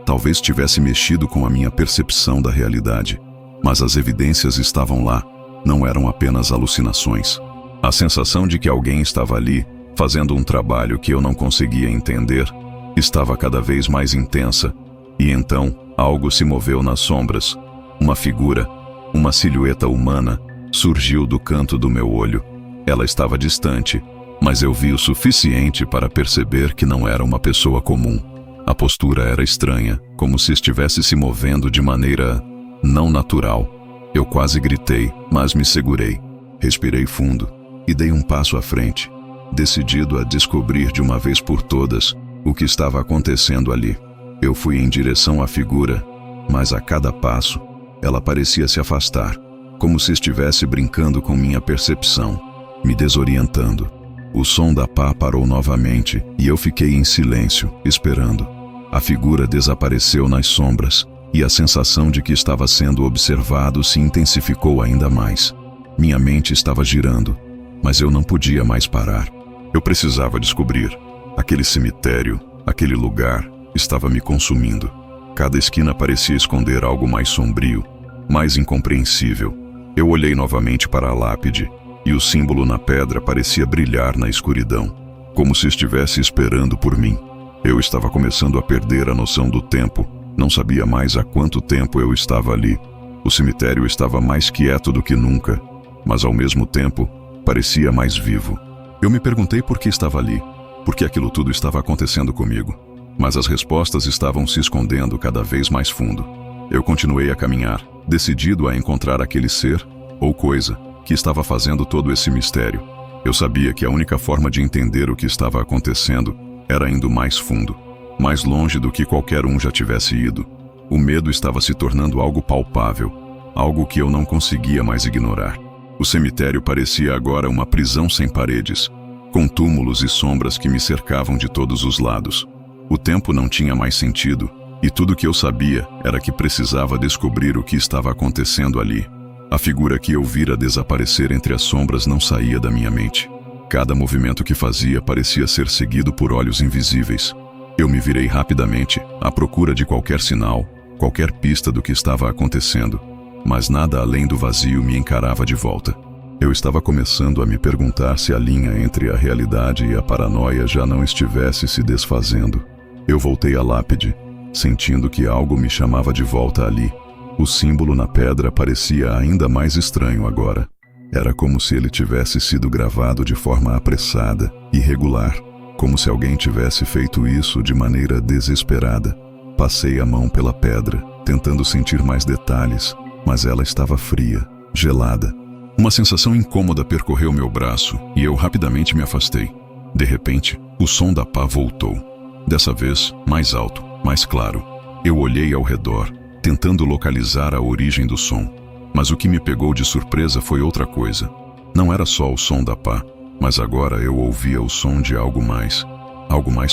talvez tivesse mexido com a minha percepção da realidade. Mas as evidências estavam lá, não eram apenas alucinações. A sensação de que alguém estava ali, fazendo um trabalho que eu não conseguia entender, estava cada vez mais intensa. E então, algo se moveu nas sombras. Uma figura, uma silhueta humana, surgiu do canto do meu olho. Ela estava distante, mas eu vi o suficiente para perceber que não era uma pessoa comum. A postura era estranha, como se estivesse se movendo de maneira não natural. Eu quase gritei, mas me segurei. Respirei fundo e dei um passo à frente, decidido a descobrir de uma vez por todas o que estava acontecendo ali. Eu fui em direção à figura, mas a cada passo, ela parecia se afastar, como se estivesse brincando com minha percepção, me desorientando. O som da pá parou novamente e eu fiquei em silêncio, esperando. A figura desapareceu nas sombras e a sensação de que estava sendo observado se intensificou ainda mais. Minha mente estava girando, mas eu não podia mais parar. Eu precisava descobrir. Aquele cemitério, aquele lugar, estava me consumindo. Cada esquina parecia esconder algo mais sombrio, mais incompreensível. Eu olhei novamente para a lápide e o símbolo na pedra parecia brilhar na escuridão, como se estivesse esperando por mim. Eu estava começando a perder a noção do tempo. Não sabia mais há quanto tempo eu estava ali. O cemitério estava mais quieto do que nunca, mas ao mesmo tempo parecia mais vivo. Eu me perguntei por que estava ali, por que aquilo tudo estava acontecendo comigo. Mas as respostas estavam se escondendo cada vez mais fundo. Eu continuei a caminhar, decidido a encontrar aquele ser, ou coisa, que estava fazendo todo esse mistério. Eu sabia que a única forma de entender o que estava acontecendo era indo mais fundo, mais longe do que qualquer um já tivesse ido. O medo estava se tornando algo palpável, algo que eu não conseguia mais ignorar. O cemitério parecia agora uma prisão sem paredes, com túmulos e sombras que me cercavam de todos os lados. O tempo não tinha mais sentido, e tudo que eu sabia era que precisava descobrir o que estava acontecendo ali. A figura que eu vira desaparecer entre as sombras não saía da minha mente. Cada movimento que fazia parecia ser seguido por olhos invisíveis. Eu me virei rapidamente, à procura de qualquer sinal, qualquer pista do que estava acontecendo, mas nada além do vazio me encarava de volta. Eu estava começando a me perguntar se a linha entre a realidade e a paranoia já não estivesse se desfazendo. Eu voltei à lápide, sentindo que algo me chamava de volta ali. O símbolo na pedra parecia ainda mais estranho agora. Era como se ele tivesse sido gravado de forma apressada, irregular, como se alguém tivesse feito isso de maneira desesperada. Passei a mão pela pedra, tentando sentir mais detalhes, mas ela estava fria, gelada. Uma sensação incômoda percorreu meu braço e eu rapidamente me afastei. De repente, o som da pá voltou. Dessa vez, mais alto, mais claro. Eu olhei ao redor, tentando localizar a origem do som. Mas o que me pegou de surpresa foi outra coisa. Não era só o som da pá, mas agora eu ouvia o som de algo mais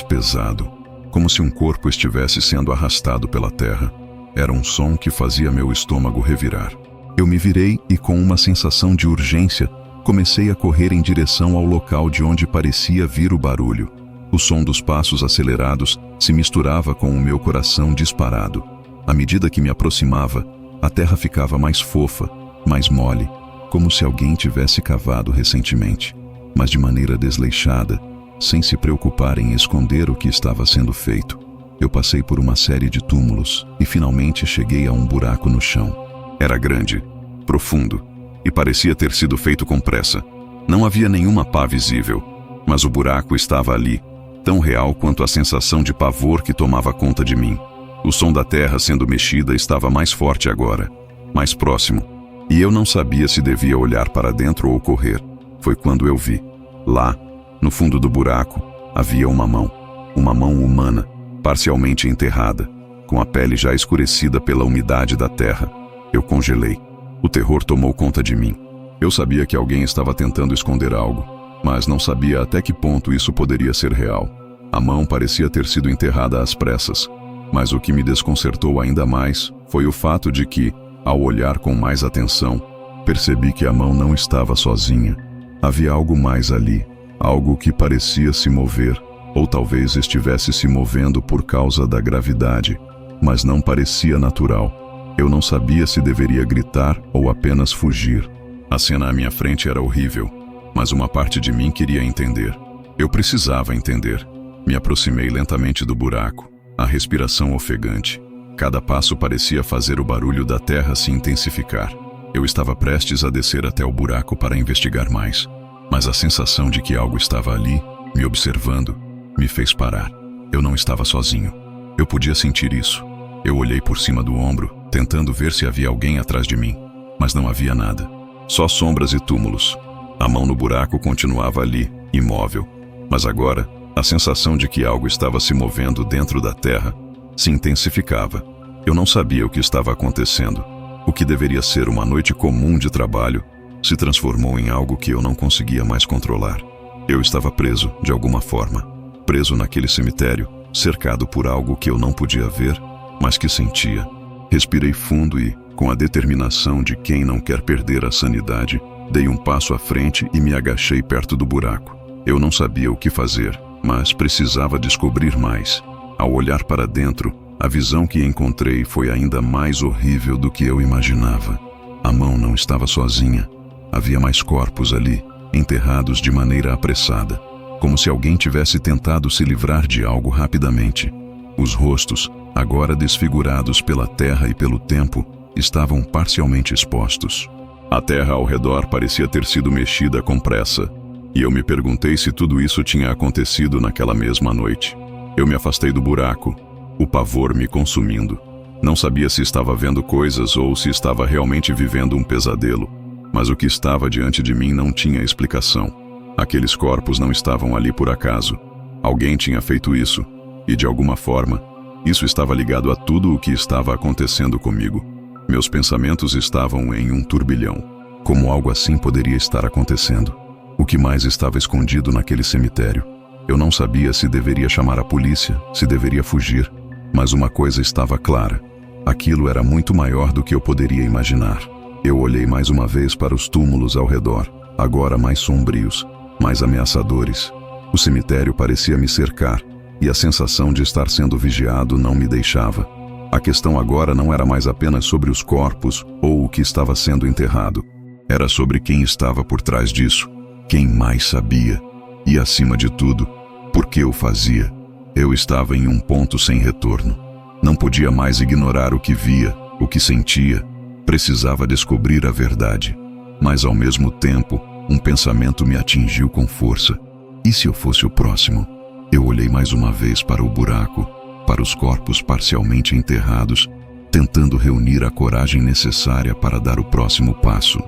pesado, como se um corpo estivesse sendo arrastado pela terra. Era um som que fazia meu estômago revirar. Eu me virei e, com uma sensação de urgência, comecei a correr em direção ao local de onde parecia vir o barulho. O som dos passos acelerados se misturava com o meu coração disparado. À medida que me aproximava, a terra ficava mais fofa, mais mole, como se alguém tivesse cavado recentemente, mas de maneira desleixada, sem se preocupar em esconder o que estava sendo feito. Eu passei por uma série de túmulos e finalmente cheguei a um buraco no chão. Era grande, profundo, e parecia ter sido feito com pressa. Não havia nenhuma pá visível, mas o buraco estava ali, tão real quanto a sensação de pavor que tomava conta de mim. O som da terra sendo mexida estava mais forte agora, mais próximo, e eu não sabia se devia olhar para dentro ou correr. Foi quando eu vi. Lá, no fundo do buraco, havia uma mão humana, parcialmente enterrada, com a pele já escurecida pela umidade da terra. Eu congelei. O terror tomou conta de mim. Eu sabia que alguém estava tentando esconder algo, mas não sabia até que ponto isso poderia ser real. A mão parecia ter sido enterrada às pressas, mas o que me desconcertou ainda mais foi o fato de que, ao olhar com mais atenção, percebi que a mão não estava sozinha. Havia algo mais ali, algo que parecia se mover, ou talvez estivesse se movendo por causa da gravidade, mas não parecia natural. Eu não sabia se deveria gritar ou apenas fugir. A cena à minha frente era horrível, mas uma parte de mim queria entender. Eu precisava entender. Me aproximei lentamente do buraco, a respiração ofegante. Cada passo parecia fazer o barulho da terra se intensificar. Eu estava prestes a descer até o buraco para investigar mais, mas a sensação de que algo estava ali, me observando, me fez parar. Eu não estava sozinho. Eu podia sentir isso. Eu olhei por cima do ombro, tentando ver se havia alguém atrás de mim, mas não havia nada. Só sombras e túmulos. A mão no buraco continuava ali, imóvel, mas agora a sensação de que algo estava se movendo dentro da terra se intensificava. Eu não sabia o que estava acontecendo. O que deveria ser uma noite comum de trabalho se transformou em algo que eu não conseguia mais controlar. Eu estava preso, de alguma forma, preso naquele cemitério, cercado por algo que eu não podia ver, mas que sentia. Respirei fundo e, com a determinação de quem não quer perder a sanidade, dei um passo à frente e me agachei perto do buraco. Eu não sabia o que fazer, mas precisava descobrir mais. Ao olhar para dentro, a visão que encontrei foi ainda mais horrível do que eu imaginava. A mão não estava sozinha. Havia mais corpos ali, enterrados de maneira apressada, como se alguém tivesse tentado se livrar de algo rapidamente. Os rostos, agora desfigurados pela terra e pelo tempo, estavam parcialmente expostos. A terra ao redor parecia ter sido mexida com pressa, e eu me perguntei se tudo isso tinha acontecido naquela mesma noite. Eu me afastei do buraco, o pavor me consumindo. Não sabia se estava vendo coisas ou se estava realmente vivendo um pesadelo, mas o que estava diante de mim não tinha explicação. Aqueles corpos não estavam ali por acaso. Alguém tinha feito isso, e de alguma forma, isso estava ligado a tudo o que estava acontecendo comigo. Meus pensamentos estavam em um turbilhão. Como algo assim poderia estar acontecendo? O que mais estava escondido naquele cemitério? Eu não sabia se deveria chamar a polícia, se deveria fugir, mas uma coisa estava clara. Aquilo era muito maior do que eu poderia imaginar. Eu olhei mais uma vez para os túmulos ao redor, agora mais sombrios, mais ameaçadores. O cemitério parecia me cercar, e a sensação de estar sendo vigiado não me deixava. A questão agora não era mais apenas sobre os corpos ou o que estava sendo enterrado. Era sobre quem estava por trás disso, quem mais sabia, e acima de tudo, por que o fazia. Eu estava em um ponto sem retorno. Não podia mais ignorar o que via, o que sentia. Precisava descobrir a verdade. Mas ao mesmo tempo, um pensamento me atingiu com força. E se eu fosse o próximo? Eu olhei mais uma vez para o buraco, para os corpos parcialmente enterrados, tentando reunir a coragem necessária para dar o próximo passo.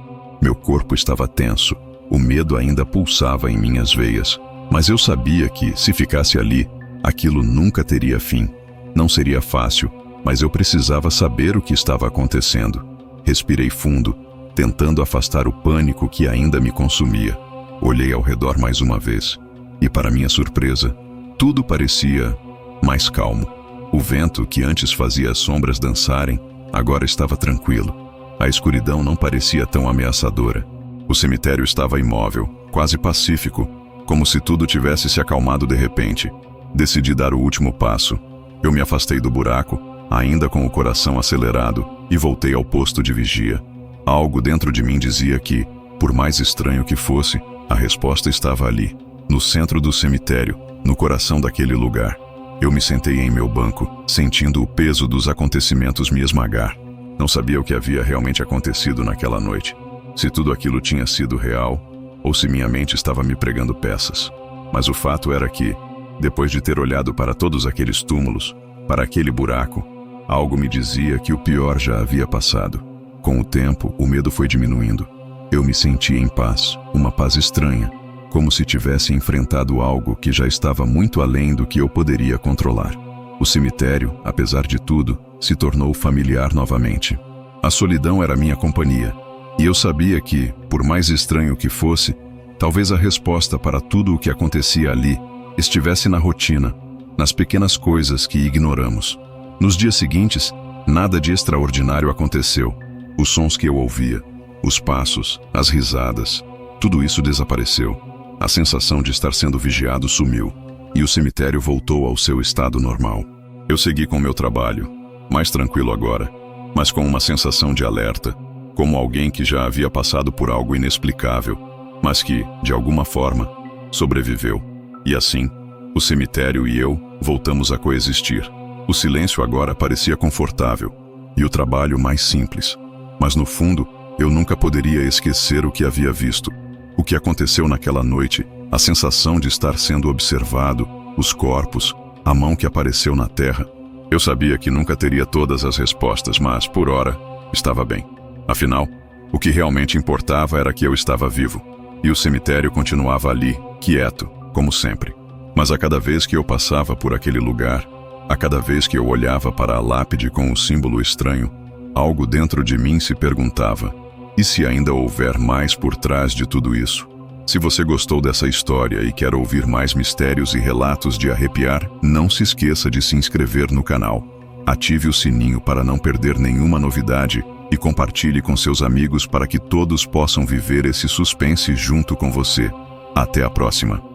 Meu corpo estava tenso, o medo ainda pulsava em minhas veias, mas eu sabia que, se ficasse ali, aquilo nunca teria fim. Não seria fácil, mas eu precisava saber o que estava acontecendo. Respirei fundo, tentando afastar o pânico que ainda me consumia. Olhei ao redor mais uma vez, e para minha surpresa, tudo parecia mais calmo. O vento, que antes fazia as sombras dançarem, agora estava tranquilo. A escuridão não parecia tão ameaçadora. O cemitério estava imóvel, quase pacífico, como se tudo tivesse se acalmado de repente. Decidi dar o último passo. Eu me afastei do buraco, ainda com o coração acelerado, e voltei ao posto de vigia. Algo dentro de mim dizia que, por mais estranho que fosse, a resposta estava ali, no centro do cemitério, no coração daquele lugar. Eu me sentei em meu banco, sentindo o peso dos acontecimentos me esmagar. Não sabia o que havia realmente acontecido naquela noite. Se tudo aquilo tinha sido real, ou se minha mente estava me pregando peças. Mas o fato era que, depois de ter olhado para todos aqueles túmulos, para aquele buraco, algo me dizia que o pior já havia passado. Com o tempo, o medo foi diminuindo. Eu me senti em paz, uma paz estranha, como se tivesse enfrentado algo que já estava muito além do que eu poderia controlar. O cemitério, apesar de tudo, se tornou familiar novamente. A solidão era minha companhia, e eu sabia que, por mais estranho que fosse, talvez a resposta para tudo o que acontecia ali estivesse na rotina, nas pequenas coisas que ignoramos. Nos dias seguintes, nada de extraordinário aconteceu. Os sons que eu ouvia, os passos, as risadas, tudo isso desapareceu. A sensação de estar sendo vigiado sumiu, e o cemitério voltou ao seu estado normal. Eu segui com meu trabalho, mais tranquilo agora, mas com uma sensação de alerta, como alguém que já havia passado por algo inexplicável, mas que, de alguma forma, sobreviveu. E assim, o cemitério e eu voltamos a coexistir. O silêncio agora parecia confortável, e o trabalho mais simples. Mas no fundo, eu nunca poderia esquecer o que havia visto. O que aconteceu naquela noite, a sensação de estar sendo observado, os corpos, a mão que apareceu na terra. Eu sabia que nunca teria todas as respostas, mas, por ora, estava bem. Afinal, o que realmente importava era que eu estava vivo, e o cemitério continuava ali, quieto, como sempre. Mas a cada vez que eu passava por aquele lugar, a cada vez que eu olhava para a lápide com o símbolo estranho, algo dentro de mim se perguntava: e se ainda houver mais por trás de tudo isso? Se você gostou dessa história e quer ouvir mais mistérios e relatos de arrepiar, não se esqueça de se inscrever no canal. Ative o sininho para não perder nenhuma novidade e compartilhe com seus amigos para que todos possam viver esse suspense junto com você. Até a próxima!